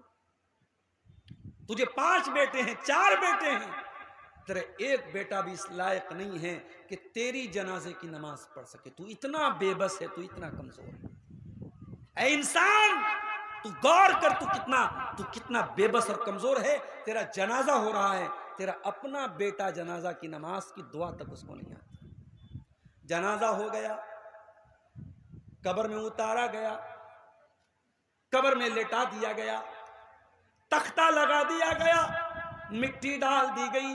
تجھے 5 بیٹے ہیں، 4 بیٹے ہیں، تیرا ایک بیٹا بھی اس لائق نہیں ہے کہ تیری جنازے کی نماز پڑھ سکے۔ تو اتنا بے بس ہے، تو اتنا کمزور ہے۔ اے انسان تو غور کر، تو کتنا بے بس اور کمزور ہے۔ تیرا جنازہ ہو رہا ہے، تیرا اپنا بیٹا جنازہ کی نماز کی دعا تک اس کو نہیں آتی۔ جنازہ ہو گیا، قبر میں اتارا گیا، قبر میں لٹا دیا گیا، تختہ لگا دیا گیا، مٹی ڈال دی گئی،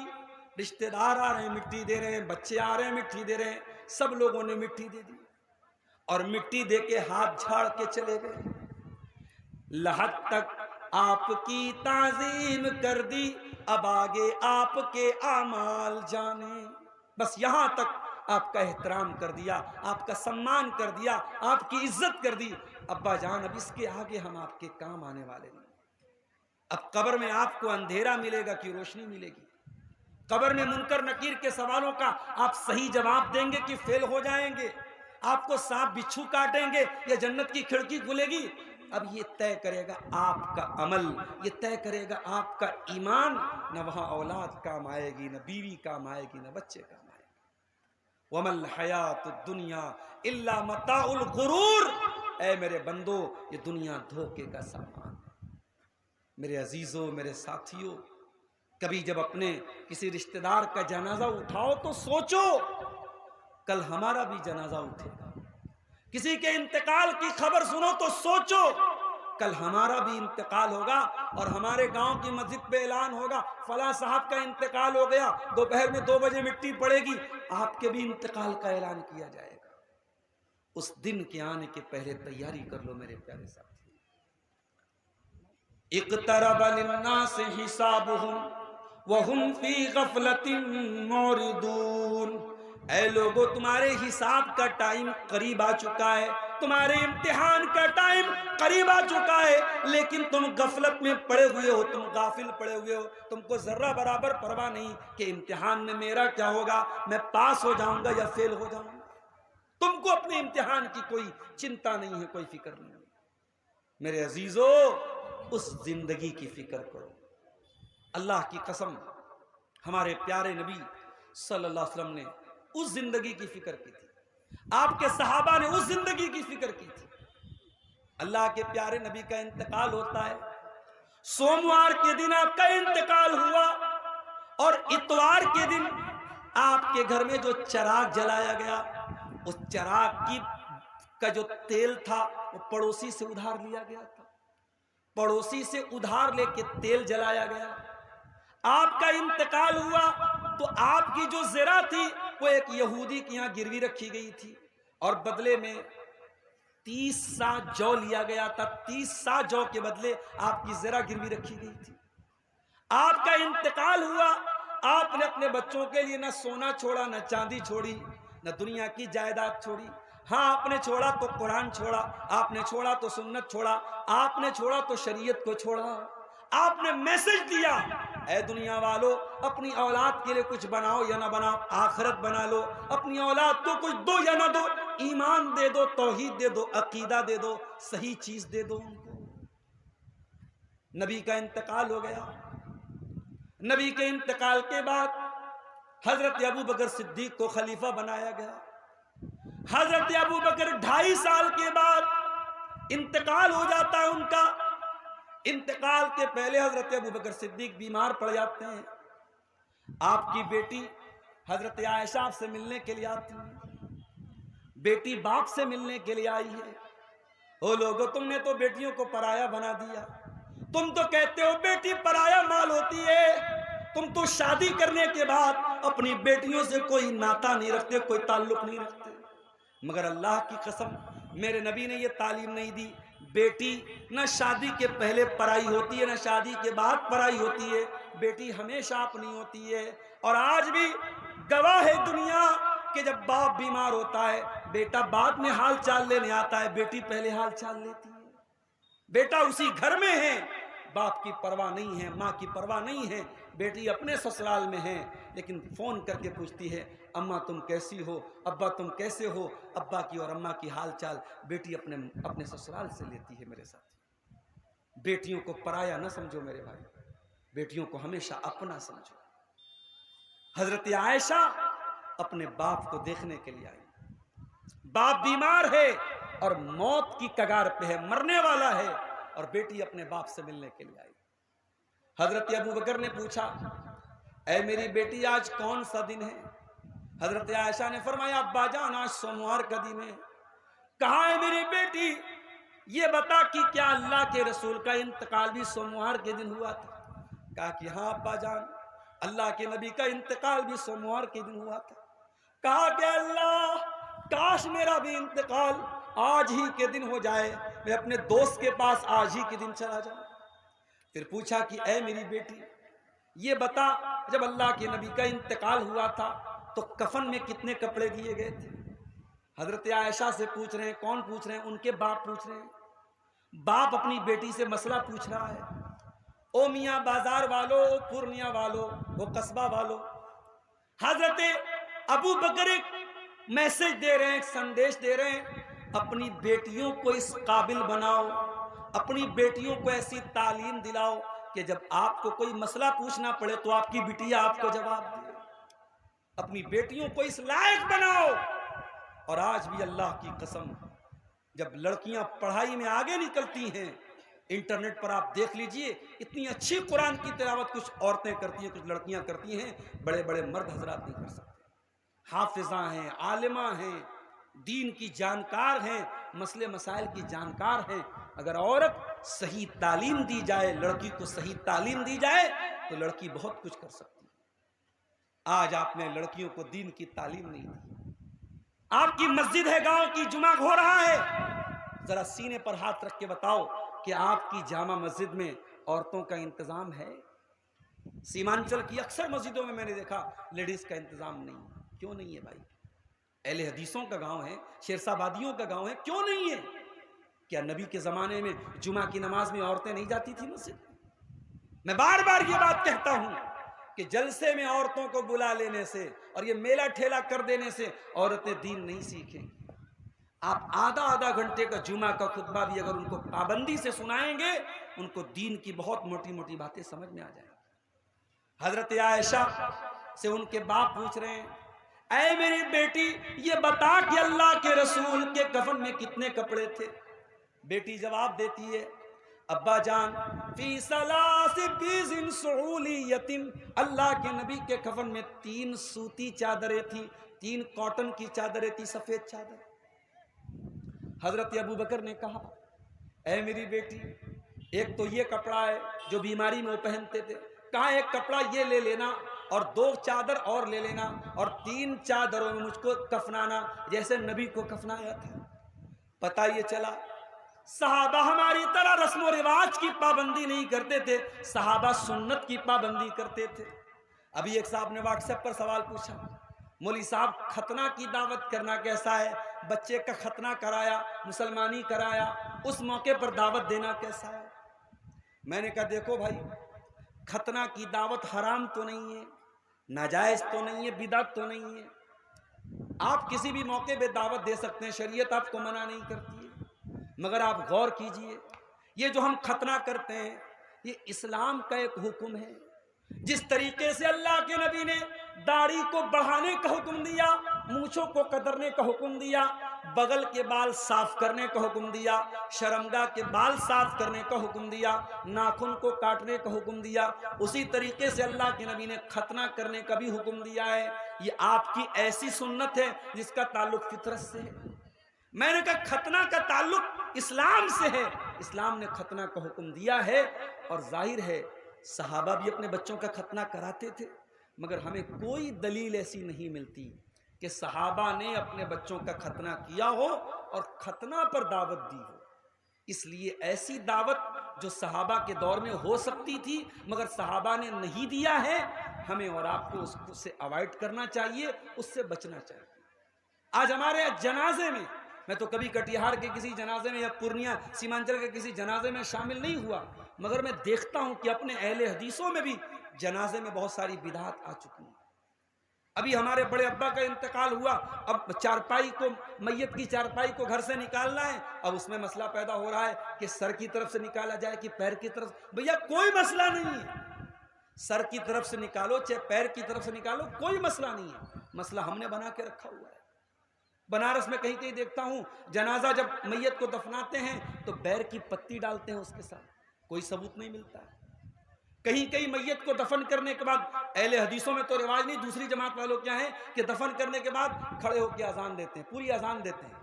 رشتہ دار آ رہے ہیں مٹی دے رہے ہیں، بچے آ رہے ہیں مٹی دے رہے ہیں، سب لوگوں نے مٹی دے دی اور مٹی دے کے ہاتھ جھاڑ کے چلے گئے۔ لحد تک آپ کی تعظیم کر دی، اب آگے آپ کے اعمال جانے۔ بس یہاں تک آپ کا احترام کر دیا، آپ کا سمان کر دیا، آپ کی عزت کر دی۔ ابا جان اب اس کے آگے ہم آپ کے کام آنے والے نہیں۔ اب قبر میں آپ کو اندھیرا ملے گا کہ روشنی ملے گی؟ قبر میں منکر نکیر کے سوالوں کا آپ صحیح جواب دیں گے کہ فیل ہو جائیں گے؟ آپ کو سانپ بچھو کاٹیں گے یا جنت کی کھڑکی کھلے گی؟ اب یہ طے کرے گا آپ کا عمل، یہ طے کرے گا آپ کا ایمان۔ نہ وہاں اولاد کام آئے گی، نہ بیوی کام آئے گی، نہ بچے کام آئے گی۔ وَمَا الْحَيَاةُ الدُّنْيَا إِلَّا مَتَاعُ الْغُرُورِ۔ اے میرے بندو، یہ دنیا دھوکے کا سامان ہے۔ میرے عزیزوں، میرے ساتھیوں، کبھی جب اپنے کسی رشتہ دار کا جنازہ اٹھاؤ تو سوچو کل ہمارا بھی جنازہ اٹھے گا۔ کسی کے انتقال کی خبر سنو تو سوچو کل ہمارا بھی انتقال ہوگا اور ہمارے گاؤں کی مسجد پہ اعلان ہوگا فلاں صاحب کا انتقال ہو گیا، دوپہر میں 2 بجے مٹی پڑے گی، آپ کے بھی انتقال کا اعلان کیا جائے گا۔ اس دن کے آنے کے پہلے تیاری کر لو میرے پیارے ساتھی۔ اقترب للناس حسابهم وهم فی غفلۃ معرضون، اے لوگو تمہارے حساب کا ٹائم قریب آ چکا ہے، تمہارے امتحان کا ٹائم قریب آ چکا ہے، لیکن تم غفلت میں پڑے ہوئے ہو، تم غافل پڑے ہوئے ہو، تم کو ذرہ برابر پرواہ نہیں کہ امتحان میں میرا کیا ہوگا، میں پاس ہو جاؤں گا یا فیل ہو جاؤں گا۔ تم کو اپنے امتحان کی کوئی چنتا نہیں ہے، کوئی فکر نہیں ہے۔ میرے عزیزو، اس زندگی کی فکر کرو۔ اللہ کی قسم ہمارے پیارے نبی صلی اللہ علیہ وسلم نے اس زندگی کی فکر کی تھی، آپ کے صحابہ نے اس زندگی کی فکر کی تھی۔ اللہ کے پیارے نبی کا انتقال ہوتا ہے، سوموار کے دن آپ کا انتقال ہوا، اور اتوار کے دن آپ کے گھر میں جو چراغ جلایا گیا، اس چراغ کا جو تیل تھا وہ پڑوسی سے ادھار لیا گیا تھا، پڑوسی سے ادھار لے کے تیل جلایا گیا۔ آپ کا انتقال ہوا تو آپ کی جو زرہ تھی وہ ایک یہودی کے یہاں گروی رکھی گئی تھی، اور بدلے میں 30 سا جو لیا گیا تھا، 30 سا جو کے بدلے آپ کی زرہ گروی رکھی گئی تھی۔ آپ کا انتقال ہوا، آپ نے اپنے بچوں کے لیے نہ سونا چھوڑا، نہ چاندی چھوڑی، نہ دنیا کی جائیداد چھوڑی۔ ہاں، آپ نے چھوڑا تو قرآن چھوڑا، آپ نے چھوڑا تو سنت چھوڑا، آپ نے چھوڑا تو شریعت کو چھوڑا۔ آپ نے میسج دیا، اے دنیا والو، اپنی اولاد کے لیے کچھ بناؤ یا نہ بناؤ، آخرت بنا لو، اپنی اولاد کو کچھ دو یا نہ دو، ایمان دے دو، توحید دے دو، عقیدہ دے دو، صحیح چیز دے دو ان کو۔ نبی کا انتقال ہو گیا۔ نبی کے انتقال کے بعد حضرت ابو بکر صدیق کو خلیفہ بنایا گیا۔ حضرت ابو بکر 2.5 سال کے بعد انتقال ہو جاتا ہے ان کا۔ انتقال کے پہلے حضرت ابو بکر صدیق بیمار پڑ جاتے ہیں۔ آپ کی بیٹی حضرت عائشہ آپ سے ملنے کے لیے آتی ہے، بیٹی باپ سے ملنے کے لیے آئی ہے۔ او لوگو، تم نے تو بیٹیوں کو پرایا بنا دیا، تم تو کہتے ہو بیٹی پرایا مال ہوتی ہے، تم تو شادی کرنے کے بعد اپنی بیٹیوں سے کوئی ناتا نہیں رکھتے، کوئی تعلق نہیں رکھتے۔ مگر اللہ کی قسم میرے نبی نے یہ تعلیم نہیں دی۔ بیٹی نہ شادی کے پہلے پرائی ہوتی ہے، نہ شادی کے بعد پرائی ہوتی ہے، بیٹی ہمیشہ اپنی ہوتی ہے۔ اور آج بھی گواہ ہے دنیا کہ جب باپ بیمار ہوتا ہے، بیٹا بعد میں حال چال لینے آتا ہے، بیٹی پہلے حال چال لیتی ہے۔ بیٹا اسی گھر میں ہے، باپ کی پرواہ نہیں ہے، ماں کی پرواہ نہیں ہے، بیٹی اپنے سسرال میں ہے، لیکن فون کر کے پوچھتی ہے، اماں تم کیسی ہو، ابا تم کیسے ہو۔ ابا کی اور اماں کی حال چال بیٹی اپنے سسرال سے لیتی ہے۔ میرے ساتھ بیٹیوں کو پرایا نہ سمجھو میرے بھائی، بیٹیوں کو ہمیشہ اپنا سمجھو۔ حضرت عائشہ اپنے باپ کو دیکھنے کے لیے آئی، باپ بیمار ہے اور موت کی کگار پہ ہے، مرنے والا ہے، اور بیٹی اپنے باپ سے ملنے کے لیے آئی۔ حضرت ابو بکر نے پوچھا، اے میری بیٹی آج کون سا دن ہے؟ حضرت عائشہ نے فرمایا، ابا جان آج سوموار کا دن ہے۔ کہاں ہے میری بیٹی؟ یہ بتا کہ کیا اللہ کے رسول کا انتقال بھی سوموار کے دن ہوا تھا؟ کہا کہ ہاں ابا جان، اللہ کے نبی کا انتقال بھی سوموار کے دن ہوا تھا۔ کہا کہ اللہ، کاش میرا بھی انتقال آج ہی کے دن ہو جائے، میں اپنے دوست کے پاس آج ہی کے دن چلا جاؤں۔ پھر پوچھا کہ اے میری بیٹی، یہ بتا جب اللہ کے نبی کا انتقال ہوا تھا تو کفن میں کتنے کپڑے دیے گئے تھے؟ حضرت عائشہ سے پوچھ رہے ہیں، کون پوچھ رہے ہیں؟ ان کے باپ پوچھ رہے ہیں۔ باپ اپنی بیٹی سے مسئلہ پوچھ رہا ہے۔ او میاں بازار والو، او پورنیہ والو، او قصبہ والو، حضرت ابو بکر ایک میسج دے رہے ہیں، ایک سندیش دے رہے ہیں، اپنی بیٹیوں کو اس قابل بناؤ، اپنی بیٹیوں کو ایسی تعلیم دلاؤ کہ جب آپ کو کوئی مسئلہ پوچھنا پڑے تو آپ کی بیٹیاں آپ کو جواب دے۔ اپنی بیٹیوں کو اس لائق بناؤ۔ اور آج بھی اللہ کی قسم جب لڑکیاں پڑھائی میں آگے نکلتی ہیں، انٹرنیٹ پر آپ دیکھ لیجئے، اتنی اچھی قرآن کی تلاوت کچھ عورتیں کرتی ہیں، کچھ لڑکیاں کرتی ہیں، بڑے بڑے مرد حضرات نہیں کر سکتے۔ حافظاں ہیں، عالماں ہیں، دین کی جانکار ہیں، مسئلے مسائل کی جانکار ہیں، اگر عورت صحیح تعلیم دی جائے، لڑکی کو صحیح تعلیم دی جائے تو لڑکی بہت کچھ کر سکتی ہے۔ آج آپ نے لڑکیوں کو دین کی تعلیم نہیں دی۔ آپ کی مسجد ہے، گاؤں کی جمعہ ہو رہا ہے، ذرا سینے پر ہاتھ رکھ کے بتاؤ کہ آپ کی جامع مسجد میں عورتوں کا انتظام ہے؟ سیمانچل کی اکثر مسجدوں میں نے دیکھا لیڈیز کا انتظام نہیں۔ کیوں نہیں ہے بھائی؟ اہل حدیثوں کا گاؤں ہے، شیرسا بادیوں کا گاؤں ہے، کیوں نہیں ہے؟ کیا نبی کے زمانے میں جمعہ کی نماز میں عورتیں نہیں جاتی تھی مسجد؟ میں بار بار یہ بات کہتا ہوں کہ جلسے میں عورتوں کو بلا لینے سے اور یہ میلہ ٹھیلا کر دینے سے عورتیں دین نہیں سیکھیں۔ آپ آدھا گھنٹے کا جمعہ کا خطبہ بھی اگر ان کو پابندی سے سنائیں گے، ان کو دین کی بہت موٹی موٹی باتیں سمجھ میں آ جائیں گی۔ حضرت عائشہ سے ان کے باپ پوچھ رہے ہیں، اے میری بیٹی یہ بتا کہ اللہ کے رسول کے کفن میں کتنے کپڑے تھے؟ بیٹی جواب دیتی ہے، ابا جان فی ثلاث بیض سعولیۃ، اللہ کے نبی کے کفن میں 3 سوتی چادریں تھیں، 3 کاٹن کی چادریں تھیں، سفید چادر۔ حضرت ابو بکر نے کہا، اے میری بیٹی ایک تو یہ کپڑا ہے جو بیماری میں وہ پہنتے تھے، کہا ایک کپڑا یہ لے لینا اور 2 چادر اور لے لینا اور 3 چادروں میں مجھ کو کفنانا جیسے نبی کو کفنایا تھا۔ پتہ یہ چلا صحابہ ہماری طرح رسم و رواج کی پابندی نہیں کرتے تھے، صحابہ سنت کی پابندی کرتے تھے۔ ابھی ایک صاحب نے واٹس ایپ پر سوال پوچھا، مولوی صاحب ختنہ کی دعوت کرنا کیسا ہے؟ بچے کا ختنہ کرایا، مسلمانی کرایا، اس موقع پر دعوت دینا کیسا ہے؟ میں نے کہا دیکھو بھائی، ختنہ کی دعوت حرام تو نہیں ہے، ناجائز تو نہیں ہے، بدعت تو نہیں ہے، آپ کسی بھی موقع پہ دعوت دے سکتے ہیں، شریعت آپ کو منع نہیں کرتی ہے۔ مگر آپ غور کیجئے، یہ جو ہم ختنہ کرتے ہیں یہ اسلام کا ایک حکم ہے۔ جس طریقے سے اللہ کے نبی نے داڑھی کو بڑھانے کا حکم دیا، مونچھوں کو قدرنے کا حکم دیا، بغل کے بال صاف کرنے کا حکم دیا، شرمگاہ کے بال صاف کرنے کا حکم دیا، ناخن کو کاٹنے کا حکم دیا، اسی طریقے سے اللہ کے نبی نے ختنہ کرنے کا بھی حکم دیا ہے۔ یہ آپ کی ایسی سنت ہے جس کا تعلق فطرت سے ہے۔ میں نے کہا ختنہ کا تعلق اسلام سے ہے، اسلام نے ختنہ کا حکم دیا ہے، اور ظاہر ہے صحابہ بھی اپنے بچوں کا ختنہ کراتے تھے، مگر ہمیں کوئی دلیل ایسی نہیں ملتی کہ صحابہ نے اپنے بچوں کا ختنہ کیا ہو اور ختنہ پر دعوت دی ہو۔ اس لیے ایسی دعوت جو صحابہ کے دور میں ہو سکتی تھی مگر صحابہ نے نہیں دیا ہے، ہمیں اور آپ کو اس سے اوائڈ کرنا چاہیے، اس سے بچنا چاہیے۔ آج ہمارے جنازے میں، میں تو کبھی کٹیہار کے کسی جنازے میں یا پورنیہ سیمانچل کے کسی جنازے میں شامل نہیں ہوا، مگر میں دیکھتا ہوں کہ اپنے اہل حدیثوں میں بھی جنازے میں بہت ساری بدعات آ چکی ہیں۔ ابھی ہمارے بڑے ابا کا انتقال ہوا، اب چارپائی کو، میت کی چارپائی کو گھر سے نکالنا ہے، اب اس میں مسئلہ پیدا ہو رہا ہے کہ سر کی طرف سے نکالا جائے کہ پیر کی طرف۔ بھیا کوئی مسئلہ نہیں ہے، سر کی طرف سے نکالو چاہے پیر کی طرف سے نکالو، کوئی مسئلہ نہیں ہے۔ مسئلہ ہم نے بنا کے رکھا ہوا ہے۔ بنارس میں کہیں کہیں دیکھتا ہوں جنازہ جب میت کو دفناتے ہیں تو بیر کی پتی ڈالتے ہیں اس کے ساتھ، کوئی ثبوت نہیں ملتا ہے۔ کہیں کہیں میت کو دفن کرنے کے بعد، اہل حدیثوں میں تو رواج نہیں، دوسری جماعت والوں کیا ہے کہ دفن کرنے کے بعد کھڑے ہو کے اذان دیتے ہیں، پوری اذان دیتے ہیں۔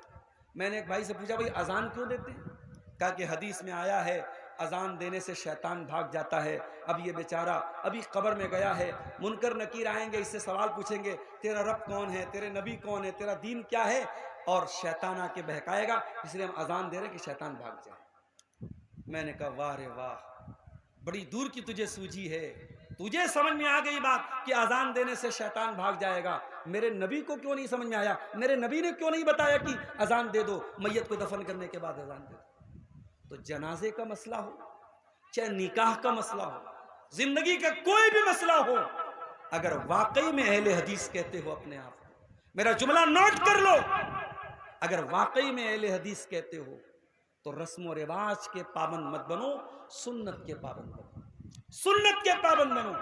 میں نے ایک بھائی سے پوچھا بھائی اذان کیوں دیتے ہیں؟ کہا کہ حدیث میں آیا ہے اذان دینے سے شیطان بھاگ جاتا ہے۔ اب یہ بیچارہ ابھی قبر میں گیا ہے، منکر نکیر آئیں گے، اس سے سوال پوچھیں گے تیرا رب کون ہے، تیرے نبی کون ہے، تیرا دین کیا ہے، اور شیطان آ کے بہکائے گا، اس لیے ہم اذان دے رہے ہیں کہ شیطان بھاگ جائے۔ میں نے کہا واہ رے واہ، بڑی دور کی تجھے سوجھی ہے، تجھے سمجھ میں آ گئی بات کہ اذان دینے سے شیطان بھاگ جائے گا، میرے نبی کو کیوں نہیں سمجھ میں آیا؟ میرے نبی نے کیوں نہیں بتایا کہ اذان دے دو، میت کو دفن کرنے کے بعد اذان دے دو؟ تو جنازے کا مسئلہ ہو، چاہے نکاح کا مسئلہ ہو، زندگی کا کوئی بھی مسئلہ ہو، اگر واقعی میں اہل حدیث کہتے ہو اپنے آپ کو، میرا جملہ نوٹ کر لو، اگر واقعی میں اہل حدیث کہتے ہو تو رسم و رواج کے پابند مت بنو، سنت کے پابند بنو، سنت کے پابند بنو۔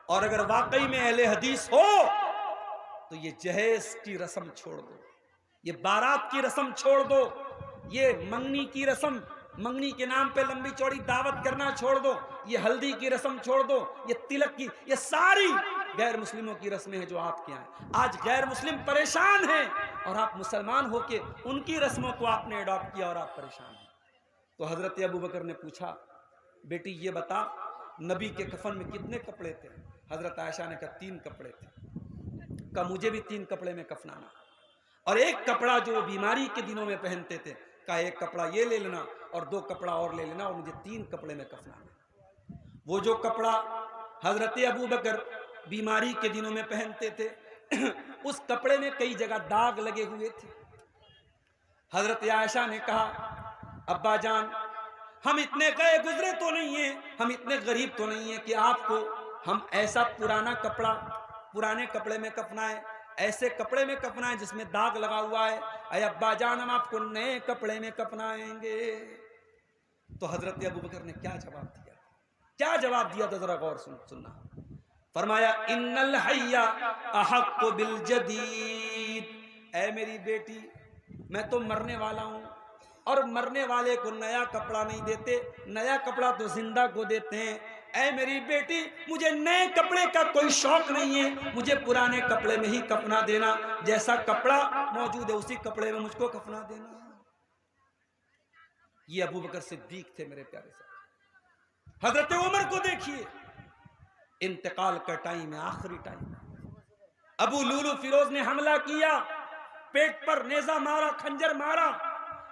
اور اگر واقعی میں اہل حدیث ہو تو یہ جہیز کی رسم چھوڑ دو، یہ بارات کی رسم چھوڑ دو، یہ منگنی کی رسم، منگنی کے نام پہ لمبی چوڑی دعوت کرنا چھوڑ دو، یہ ہلدی کی رسم چھوڑ دو، یہ تلک کی، یہ ساری غیر مسلموں کی رسمیں ہیں جو آپ کے ہیں۔ آج غیر مسلم پریشان ہیں اور آپ مسلمان ہو کے ان کی رسموں کو آپ نے اڈاپٹ کیا اور آپ پریشان ہیں۔ تو حضرت ابو بکر نے پوچھا بیٹی یہ بتا نبی کے کفن میں کتنے کپڑے تھے؟ حضرت عائشہ نے کہا 3 کپڑے تھے. کہا مجھے بھی 3 کپڑے میں کفنانا, اور ایک کپڑا جو وہ بیماری کے دنوں میں پہنتے تھے, کہا ایک کپڑا یہ لے لینا اور 2 کپڑا اور لے لینا, اور مجھے 3 کپڑے میں کفنانا. وہ جو کپڑا حضرت ابو بکر بیماری کے دنوں میں پہنتے تھے اس کپڑے میں کئی جگہ داغ لگے ہوئے تھے. حضرت عائشہ نے کہا ابا جان ہم اتنے گئے گزرے تو نہیں ہیں, ہم اتنے غریب تو نہیں ہیں کہ آپ کو ہم ایسا پرانا کپڑا پرانے کپڑے میں کفنائیں, ایسے کپڑے میں کفنائیں جس میں داغ لگا ہوا ہے. اے ابا جان ہم آپ کو نئے کپڑے میں کفنائیں گے. تو حضرت ابو بکر نے کیا جواب دیا, کیا جواب دیا؟ تو ذرا غور سننا. فرمایا ان الحی احق بالجدید, اے میری بیٹی میں تو مرنے والا ہوں, اور مرنے والے کو نیا کپڑا نہیں دیتے, نیا کپڑا تو زندہ کو دیتے ہیں. اے میری بیٹی مجھے نئے کپڑے کا کوئی شوق نہیں ہے, مجھے پرانے کپڑے میں ہی کفنا دینا, جیسا کپڑا موجود ہے اسی کپڑے میں مجھ کو کفنا دینا. یہ ابو بکر صدیق تھے میرے پیارے صاحب. حضرت عمر کو دیکھیے, انتقال کا ٹائم ہے, آخری ٹائم. ابو لولو فیروز نے حملہ کیا, پیٹ پر نیزہ مارا, خنجر مارا,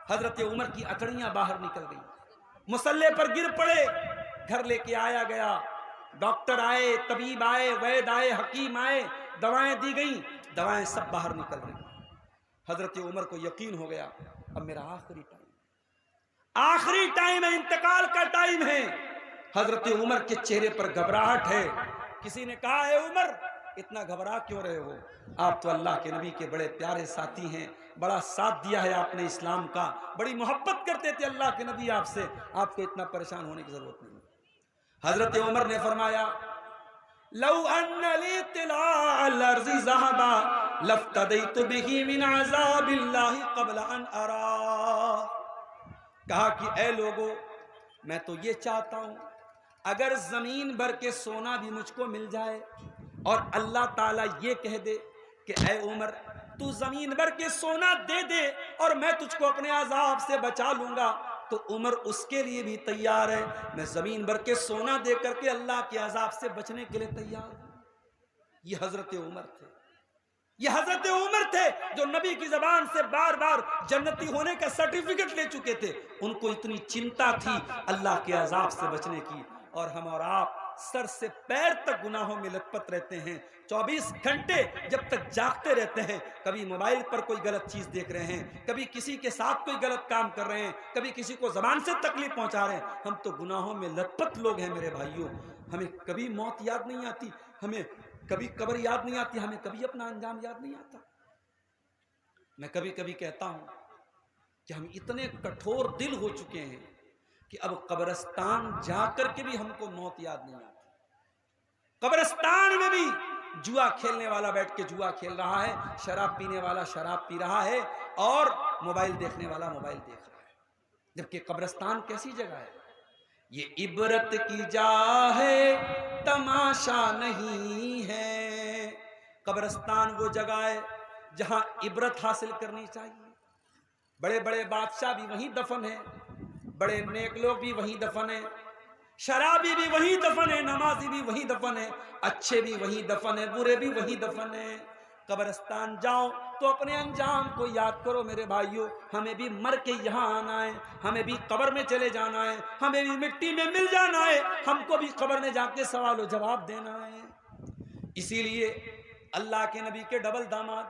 حضرت عمر کی اکڑیاں باہر نکل گئی, مسلح پر گر پڑے. گھر لے کے آیا گیا, ڈاکٹر آئے, طبیب آئے, وید آئے, حکیم آئے, دوائیں دی گئیں, دوائیں سب باہر نکل رہی. حضرت عمر کو یقین ہو گیا اب میرا آخری ٹائم ہے, انتقال کا ٹائم ہے. حضرت عمر کے چہرے پر گھبراہٹ ہے. کسی نے کہا اے عمر اتنا گھبرا کیوں رہے ہو؟ آپ تو اللہ کے نبی کے بڑے پیارے ساتھی ہیں, بڑا ساتھ دیا ہے آپ نے اسلام کا, بڑی محبت کرتے تھے اللہ کے نبی آپ سے, آپ کو اتنا پریشان ہونے کی ضرورت نہیں. حضرت عمر نے فرمایا لو ان لی طلاع الارض ذهبا لافتدیت به من عذاب اللہ قبل ان اراه. کہا کہ اے لوگو میں تو یہ چاہتا ہوں اگر زمین بھر کے سونا بھی مجھ کو مل جائے اور اللہ تعالیٰ یہ کہہ دے کہ اے عمر تو زمین بھر کے سونا دے دے اور میں تجھ کو اپنے عذاب سے بچا لوں گا, تو عمر اس کے لیے بھی تیار ہے. میں زمین بھر کے سونا دے کر کے اللہ کے عذاب سے بچنے کے لیے تیار ہوں. یہ حضرت عمر تھے, یہ حضرت عمر تھے جو نبی کی زبان سے بار بار جنتی ہونے کا سرٹیفکیٹ لے چکے تھے. ان کو اتنی چنتا تھی اللہ کے عذاب سے بچنے کی, اور ہم اور آپ سر سے پیر تک گناہوں میں لت پت رہتے ہیں. 24 گھنٹے جب تک جاگتے رہتے ہیں, کبھی موبائل پر کوئی غلط چیز دیکھ رہے ہیں, کبھی کسی کے ساتھ کوئی غلط کام کر رہے ہیں, کبھی کسی کو زبان سے تکلیف پہنچا رہے ہیں. ہم تو گناہوں میں لت پت لوگ ہیں میرے بھائیوں. ہمیں کبھی موت یاد نہیں آتی, ہمیں کبھی قبر یاد نہیں آتی, ہمیں کبھی اپنا انجام یاد نہیں آتا. میں کبھی کبھی کہتا ہوں کہ ہم اتنے کٹھور دل ہو چکے ہیں کہ اب قبرستان جا کر کے بھی ہم کو موت یاد نہیں آتی. قبرستان میں بھی جوا کھیلنے والا بیٹھ کے جوا کھیل رہا ہے, شراب پینے والا شراب پی رہا ہے, اور موبائل دیکھنے والا موبائل دیکھ رہا ہے. جبکہ قبرستان کیسی جگہ ہے؟ یہ عبرت کی جا ہے تماشا نہیں ہے. قبرستان وہ جگہ ہے جہاں عبرت حاصل کرنی چاہیے. بڑے بڑے بادشاہ بھی وہیں دفن ہیں, بڑے نیک لوگ بھی وہیں دفن ہیں, شرابی بھی وہیں دفن ہے, نمازی بھی وہیں دفن ہے, اچھے بھی وہیں دفن ہے, برے بھی وہیں دفن ہے. قبرستان جاؤ تو اپنے انجام کو یاد کرو میرے بھائیوں. ہمیں بھی مر کے یہاں آنا ہے, ہمیں بھی قبر میں چلے جانا ہے, ہمیں بھی مٹی میں مل جانا ہے, ہم کو بھی قبر میں جا کے سوال و جواب دینا ہے. اسی لیے اللہ کے نبی کے ڈبل داماد,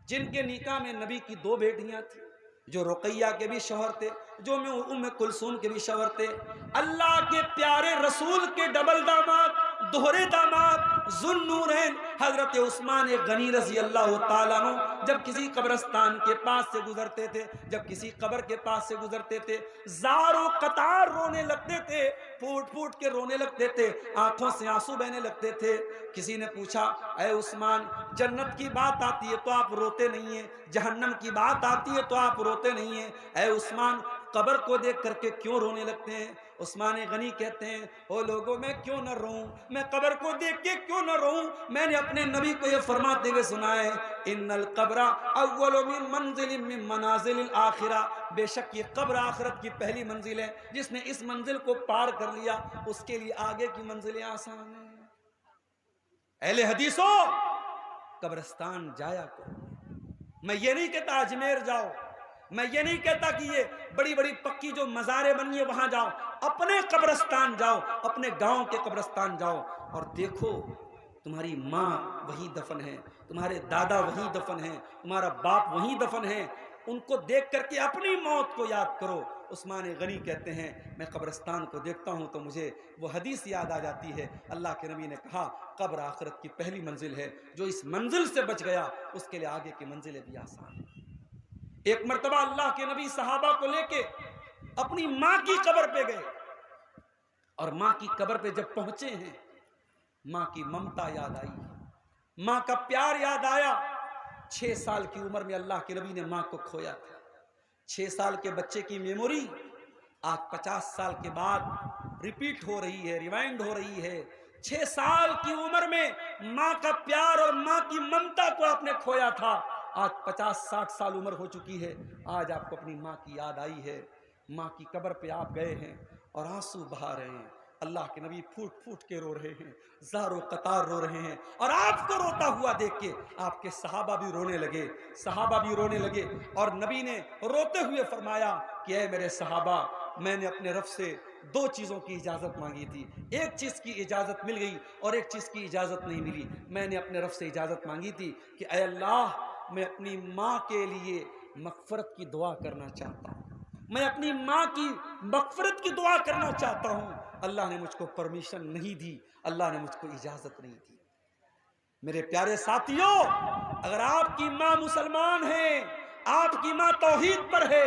جن کے نکاح میں نبی کی 2 بیٹیاں تھیں, جو رقیہ کے بھی شوہر تھے, جو ام کلثوم کے بھی شوہر تھے, اللہ کے پیارے رسول کے ڈبل داماد, دوہرے داماد, ذوالنورین حضرت عثمان غنی رضی اللہ تعالیٰ عنہ جب کسی قبرستان کے پاس سے گزرتے تھے, جب کسی قبر کے پاس سے گزرتے تھے, زار و قطار رونے لگتے تھے, پھوٹ پھوٹ کے رونے لگتے تھے, آنکھوں سے آنسو بہنے لگتے تھے. کسی نے پوچھا اے عثمان جنت کی بات آتی ہے تو آپ روتے نہیں ہیں, جہنم کی بات آتی ہے تو آپ روتے نہیں ہیں, اے عثمان قبر کو دیکھ کر کے کیوں رونے لگتے ہیں؟ عثمان غنی کہتے ہیں او لوگوں میں کیوں نہ روؤں، میں قبر کو دیکھ کے کیوں نہ روؤں؟ میں نے اپنے نبی کو یہ فرماتے ہوئے سنا ہے ان القبر اول من منزل من منازل الاخرہ، بے شک یہ قبر آخرت کی پہلی منزل ہے، جس نے اس منزل کو پار کر لیا اس کے لیے آگے کی منزلیں آسان ہیں۔ اہل حدیثوں قبرستان جایا کرو۔ میں یہ نہیں کہتا اجمیر جاؤ، میں یہ نہیں کہتا کہ یہ بڑی بڑی پکی جو مزاریں بنی ہیں وہاں جاؤ، اپنے قبرستان جاؤ، اپنے گاؤں کے قبرستان جاؤ اور دیکھو تمہاری ماں وہیں دفن ہے، تمہارے دادا وہیں دفن ہیں، تمہارا باپ وہیں دفن ہے، ان کو دیکھ کر کے اپنی موت کو یاد کرو۔ عثمان غنی کہتے ہیں میں قبرستان کو دیکھتا ہوں تو مجھے وہ حدیث یاد آ جاتی ہے، اللہ کے نبی نے کہا قبر آخرت کی پہلی منزل ہے، جو اس منزل سے بچ گیا اس کے لیے آگے کی منزلیں بھی آسان ہیں۔ ایک مرتبہ اللہ کے نبی صحابہ کو لے کے اپنی ماں کی قبر پہ گئے، اور ماں کی قبر پہ جب پہنچے ہیں ماں کی ممتا یاد آئی، ماں کا پیار یاد آیا۔ 6 سال کی عمر میں اللہ کے نبی نے ماں کو کھویا تھا۔ 6 سال کے بچے کی میموری آج 50 سال کے بعد ریپیٹ ہو رہی ہے، ریوائنڈ ہو رہی ہے۔ 6 سال کی عمر میں ماں کا پیار اور ماں کی ممتا کو آپ نے کھویا تھا، آج 50-60 سال عمر ہو چکی ہے، آج آپ کو اپنی ماں کی یاد آئی ہے۔ ماں کی قبر پہ آپ گئے ہیں اور آنسو بہا رہے ہیں، اللہ کے نبی پھوٹ پھوٹ کے رو رہے ہیں، زار و قطار رو رہے ہیں، اور آپ کو روتا ہوا دیکھ کے آپ کے صحابہ بھی رونے لگے، صحابہ بھی رونے لگے، اور نبی نے روتے ہوئے فرمایا کہ اے میرے صحابہ، میں نے اپنے رب سے 2 چیزوں کی اجازت مانگی تھی، ایک چیز کی اجازت مل گئی اور ایک چیز کی اجازت نہیں ملی۔ میں نے اپنے رب سے اجازت مانگی تھی کہ اے اللہ، میں اپنی ماں کے لیے مغفرت کی دعا کرنا چاہتا ہوں، میں اپنی ماں کی مغفرت کی دعا کرنا چاہتا ہوں۔ اللہ نے مجھ کو پرمیشن نہیں دی، اللہ نے مجھ کو اجازت نہیں دی۔ میرے پیارے ساتھیوں، اگر آپ کی ماں مسلمان ہے، آپ کی ماں توحید پر ہے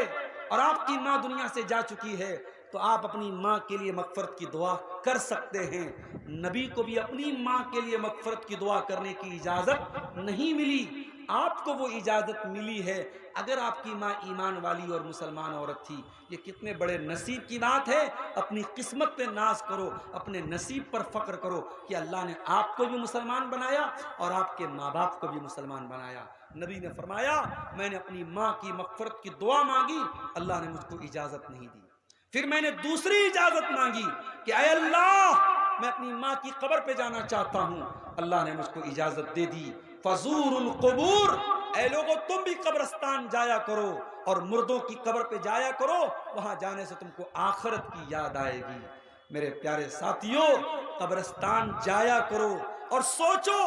اور آپ کی ماں دنیا سے جا چکی ہے، تو آپ اپنی ماں کے لیے مغفرت کی دعا کر سکتے ہیں۔ نبی کو بھی اپنی ماں کے لیے مغفرت کی دعا کرنے کی اجازت نہیں ملی، آپ کو وہ اجازت ملی ہے۔ اگر آپ کی ماں ایمان والی اور مسلمان عورت تھی، یہ کتنے بڑے نصیب کی بات ہے۔ اپنی قسمت پہ ناز کرو، اپنے نصیب پر فخر کرو کہ اللہ نے آپ کو بھی مسلمان بنایا اور آپ کے ماں باپ کو بھی مسلمان بنایا۔ نبی نے فرمایا میں نے اپنی ماں کی مغفرت کی دعا مانگی، اللہ نے مجھ کو اجازت نہیں دی۔ پھر میں نے دوسری اجازت مانگی کہ اے اللہ، میں اپنی ماں کی قبر پہ جانا چاہتا ہوں، اللہ نے مجھ کو اجازت دے دی۔ فزور القبور، اے لوگوں تم بھی قبرستان جایا کرو اور مردوں کی قبر پہ جایا کرو، وہاں جانے سے تم کو آخرت کی یاد آئے گی۔ میرے پیارے ساتھیوں، قبرستان جایا کرو اور سوچو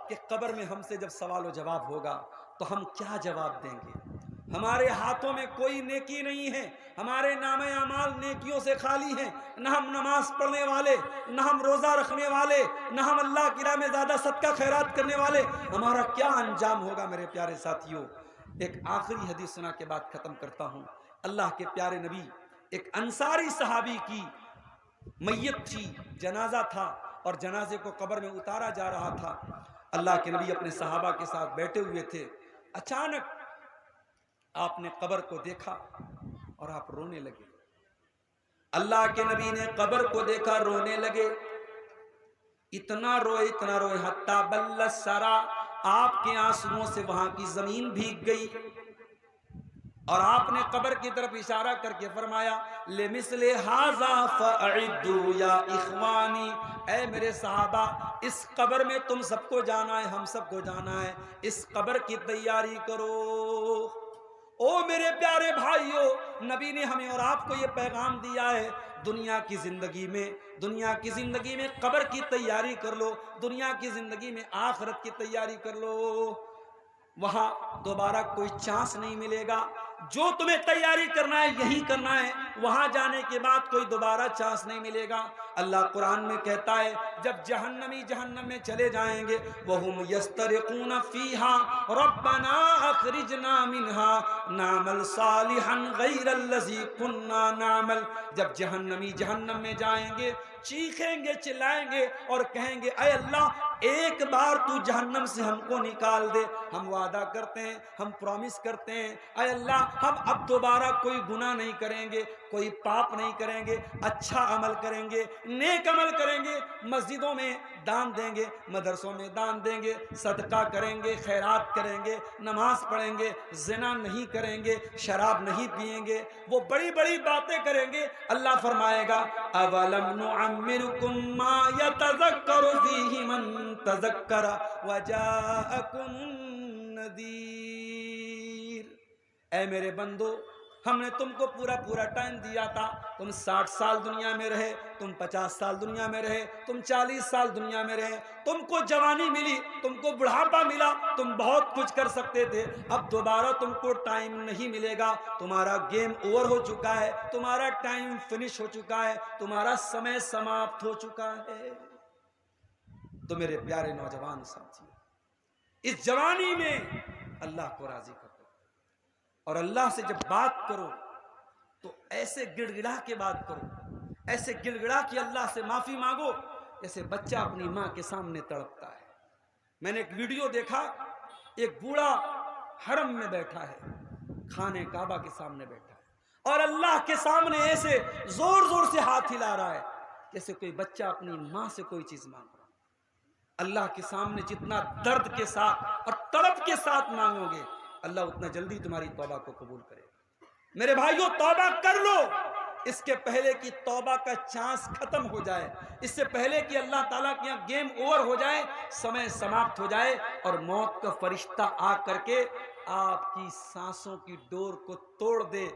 کہ قبر میں ہم سے جب سوال و جواب ہوگا تو ہم کیا جواب دیں گے۔ ہمارے ہاتھوں میں کوئی نیکی نہیں ہے، ہمارے نام اعمال نیکیوں سے خالی ہیں، نہ ہم نماز پڑھنے والے، نہ ہم روزہ رکھنے والے، نہ ہم اللہ کی راہ میں زیادہ صدقہ خیرات کرنے والے، ہمارا کیا انجام ہوگا؟ میرے پیارے ساتھیوں، ایک آخری حدیث سنا کے بعد ختم کرتا ہوں۔ اللہ کے پیارے نبی، ایک انصاری صحابی کی میت تھی، جنازہ تھا اور جنازے کو قبر میں اتارا جا رہا تھا۔ اللہ کے نبی اپنے صحابہ کے ساتھ بیٹھے ہوئے تھے، اچانک آپ نے قبر کو دیکھا اور آپ رونے لگے۔ اللہ کے نبی نے قبر کو دیکھا، رونے لگے، اتنا روئے حتیٰ بل الثری، آپ کے آنسوؤں سے وہاں کی زمین بھیگ گئی، اور آپ نے قبر کی طرف اشارہ کر کے فرمایا لمثل ھذا فاعدوا یا اخوانی، اے میرے صحابہ، اس قبر میں تم سب کو جانا ہے، ہم سب کو جانا ہے، اس قبر کی تیاری کرو۔ او میرے پیارے بھائیو، نبی نے ہمیں اور آپ کو یہ پیغام دیا ہے، دنیا کی زندگی میں قبر کی تیاری کر لو، دنیا کی زندگی میں آخرت کی تیاری کر لو، وہاں دوبارہ کوئی چانس نہیں ملے گا۔ جو تمہیں تیاری کرنا ہے یہی کرنا ہے، وہاں جانے کے بعد کوئی دوبارہ چانس نہیں ملے گا۔ اللہ قرآن میں کہتا ہے جب جہنمی جہنم میں چلے جائیں گے وَهُمْ يَسْتَرِقُونَ فِيهَا رَبَّنَا أَخْرِجْنَا مِنْهَا نَعْمَلْ صَالِحًا غَيْرَ الَّذِي كُنَّا نَعْمَلْ۔ جب جہنمی جہنم میں جائیں گے چیخیں گے چلائیں گے اور کہیں گے اے اللہ ایک بار تو جہنم سے ہم کو نکال دے، ہم وعدہ کرتے ہیں، ہم پرومس کرتے ہیں اے اللہ ہم اب دوبارہ کوئی گناہ نہیں کریں گے، کوئی پاپ نہیں کریں گے، اچھا عمل کریں گے، نیک عمل کریں گے، مسجدوں میں دان دیں گے، مدرسوں میں دان دیں گے، صدقہ کریں گے، خیرات کریں گے، نماز پڑھیں گے، زنا نہیں کریں گے، شراب نہیں پیئیں گے، وہ بڑی بڑی باتیں کریں گے۔ اللہ فرمائے گا اولم نعمرکم ما یتذکر فیہ من تذکر وجاءکم النذیر۔ اے میرے بندو ہم نے تم کو پورا ٹائم دیا تھا، تم 60 سال دنیا میں رہے، تم 50 سال دنیا میں رہے، تم 40 سال دنیا میں رہے، تم کو جوانی ملی، تم کو بڑھاپا ملا، تم بہت کچھ کر سکتے تھے، اب دوبارہ تم کو ٹائم نہیں ملے گا، تمہارا گیم اوور ہو چکا ہے، تمہارا ٹائم فنش ہو چکا ہے، تمہارا سمے سماپت ہو چکا ہے۔ تو میرے پیارے نوجوان ساتھی اس جوانی میں اللہ کو راضی کرو اور اللہ سے جب بات کرو تو ایسے گڑ گڑا کے بات کرو، ایسے گڑ گڑا کے اللہ سے معافی مانگو جیسے بچہ اپنی ماں کے سامنے تڑپتا ہے۔ میں نے ایک ویڈیو دیکھا، ایک بوڑھا حرم میں بیٹھا ہے، خانے کعبہ کے سامنے بیٹھا ہے اور اللہ کے سامنے ایسے زور زور سے ہاتھ ہلا رہا ہے جیسے کوئی بچہ اپنی ماں سے کوئی چیز مانگ رہا۔ اللہ کے سامنے جتنا درد کے ساتھ اور تڑپ کے ساتھ مانگو گے اللہ اتنا جلدی تمہاری توبہ کو قبول کرے گا۔ میرے بھائیوں توبہ کر لو، اس کے پہلے کہ توبہ کا چانس ختم ہو جائے، اس سے پہلے کہ اللہ تعالیٰ کے یہاں گیم اوور ہو جائے، سمے سماپت ہو جائے اور موت کا فرشتہ آ کر کے آپ کی سانسوں کی ڈور کو توڑ دے،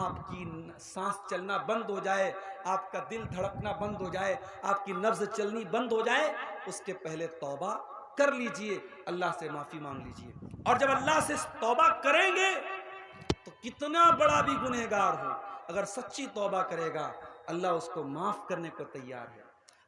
آپ کی سانس چلنا بند ہو جائے، آپ کا دل دھڑکنا بند ہو جائے، آپ کی نبض چلنی بند ہو جائے، اس کے پہلے توبہ کر لیجئے، اللہ سے معافی مانگ لیجئے۔ اور جب اللہ سے توبہ کریں گے تو کتنا بڑا بھی گنہگار ہو اگر سچی توبہ کرے گا اللہ اس کو معاف کرنے کو تیار ہے۔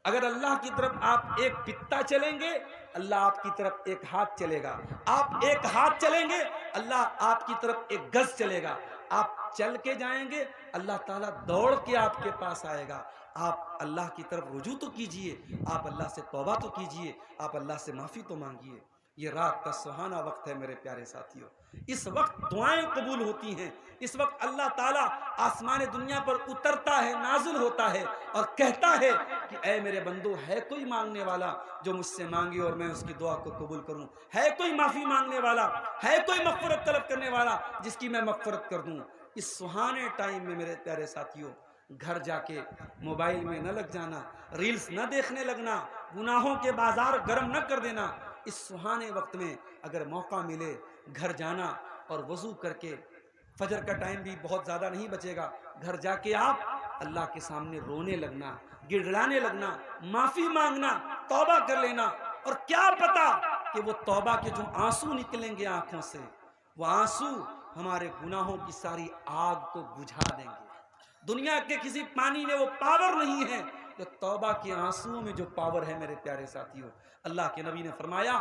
اگر اللہ کی طرف آپ ایک بتا چلیں گے اللہ آپ کی طرف ایک ہاتھ چلے گا، آپ ایک ہاتھ چلیں گے اللہ آپ کی طرف ایک گز چلے گا، آپ چل کے جائیں گے اللہ تعالیٰ دوڑ کے آپ کے پاس آئے گا۔ آپ اللہ کی طرف رجوع تو کیجئے، آپ اللہ سے توبہ تو کیجئے، آپ اللہ سے معافی تو مانگیے۔ یہ رات کا سہانا وقت ہے میرے پیارے ساتھیوں، اس وقت دعائیں قبول ہوتی ہیں، اس وقت اللہ تعالیٰ آسمان دنیا پر اترتا ہے، نازل ہوتا ہے اور کہتا ہے کہ اے میرے بندو ہے کوئی مانگنے والا جو مجھ سے مانگے اور میں اس کی دعا کو قبول کروں، ہے کوئی معافی مانگنے والا، ہے کوئی مغفرت طلب کرنے والا جس کی میں مغفرت کر دوں۔ اس سہانے ٹائم میں میرے پیارے ساتھیوں گھر جا کے موبائل میں نہ لگ جانا، ریلز نہ دیکھنے لگنا، گناہوں کے بازار گرم نہ کر دینا۔ اس سہانے وقت میں اگر موقع ملے گھر جانا اور وضو کر کے، فجر کا ٹائم بھی بہت زیادہ نہیں بچے گا، گھر جا کے آپ اللہ کے سامنے رونے لگنا، گڑگڑانے لگنا، معافی مانگنا، توبہ کر لینا، اور کیا پتا کہ وہ توبہ کے جو آنسو نکلیں گے آنکھوں سے، وہ آنسو ہمارے گناہوں کی ساری آگ کو بجھا دیں گے۔ دنیا کے کسی پانی میں وہ پاور نہیں ہے جو توبہ کے آنسوؤں میں جو پاور ہے میرے پیارے ساتھیوں۔ اللہ کے نبی نے فرمایا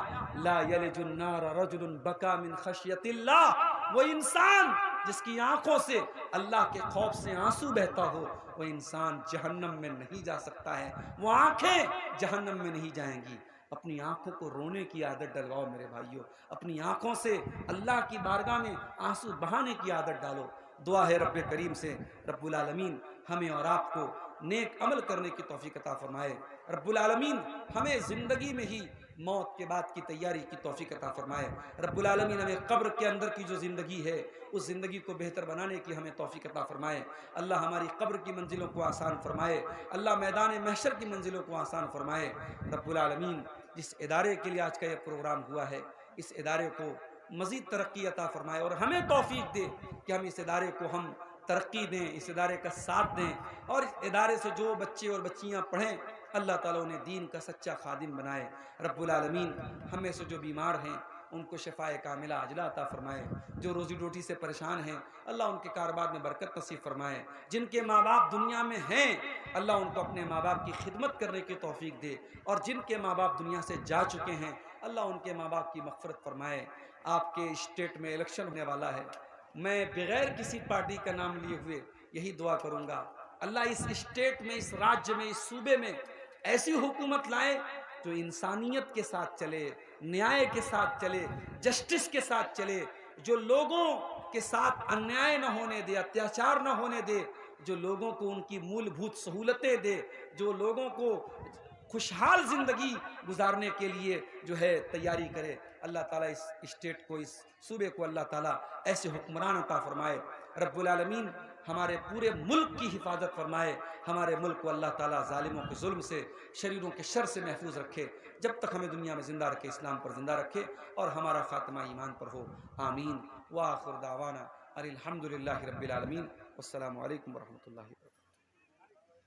لا یلج النار رجل بکا من خشیت اللہ، وہ انسان جس کی آنکھوں سے اللہ کے خوف سے آنسو بہتا ہو وہ انسان جہنم میں نہیں جا سکتا ہے، وہ آنکھیں جہنم میں نہیں جائیں گی۔ اپنی آنکھوں کو رونے کی عادت ڈلواؤ میرے بھائیوں، اپنی آنکھوں سے اللہ کی بارگاہ میں آنسو بہانے کی عادت ڈالو۔ دعا ہے رب کریم سے رب العالمین ہمیں اور آپ کو نیک عمل کرنے کی توفیق عطا فرمائے، رب العالمین ہمیں زندگی میں ہی موت کے بعد کی تیاری کی توفیق عطا فرمائے، رب العالمین ہمیں قبر کے اندر کی جو زندگی ہے اس زندگی کو بہتر بنانے کی ہمیں توفیق عطا فرمائے، اللہ ہماری قبر کی منزلوں کو آسان فرمائے، اللہ میدان محشر کی منزلوں کو آسان فرمائے۔ رب العالمین جس ادارے کے لیے آج کا یہ پروگرام ہوا ہے اس ادارے کو مزید ترقی عطا فرمائے اور ہمیں توفیق دے کہ ہم اس ادارے کو ہم ترقی دیں، اس ادارے کا ساتھ دیں، اور اس ادارے سے جو بچے اور بچیاں پڑھیں اللہ تعالیٰ انہیں دین کا سچا خادم بنائے۔ رب العالمین ہمیں سے جو بیمار ہیں ان کو شفاء کاملہ عاجلہ عطا فرمائے. جو روزی روٹی سے پریشان ہیں اللہ ان کے کاروبار میں برکت نصیب فرمائے. جن کے ماں باپ دنیا میں ہیں اللہ ان کو اپنے ماں باپ کی خدمت کرنے کی توفیق دے. اور جن کے ماں باپ دنیا سے جا چکے ہیں اللہ ان کے ماں باپ کی مغفرت فرمائے. آپ کے اسٹیٹ میں الیکشن ہونے والا ہے. میں بغیر کسی پارٹی کا نام لیے ہوئے یہی دعا کروں گا اللہ اس اسٹیٹ میں، اس راجیہ میں، اس صوبے میں ایسی حکومت لائے جو انسانیت کے ساتھ چلے، نیائے کے ساتھ چلے، جسٹس کے ساتھ چلے، جو لوگوں کے ساتھ انیائے نہ ہونے دے، اتیاچار نہ ہونے دے، جو لوگوں کو ان کی مول بھوت سہولتیں دے، جو لوگوں کو خوشحال زندگی گزارنے کے لیے جو ہے تیاری کرے. اللہ تعالیٰ اس اسٹیٹ کو، اس صوبے کو اللہ تعالیٰ ایسے حکمران عطا فرمائے. رب العالمین ہمارے پورے ملک کی حفاظت فرمائے. ہمارے ملک کو اللہ تعالیٰ ظالموں کے ظلم سے، شریروں کے شر سے محفوظ رکھے. جب تک ہمیں دنیا میں زندہ رکھے اسلام پر زندہ رکھے اور ہمارا خاتمہ ایمان پر ہو. آمین. وآخر دعوانا الحمد للہ رب العالمین. والسلام علیکم ورحمۃ اللہ وبرکاتہ.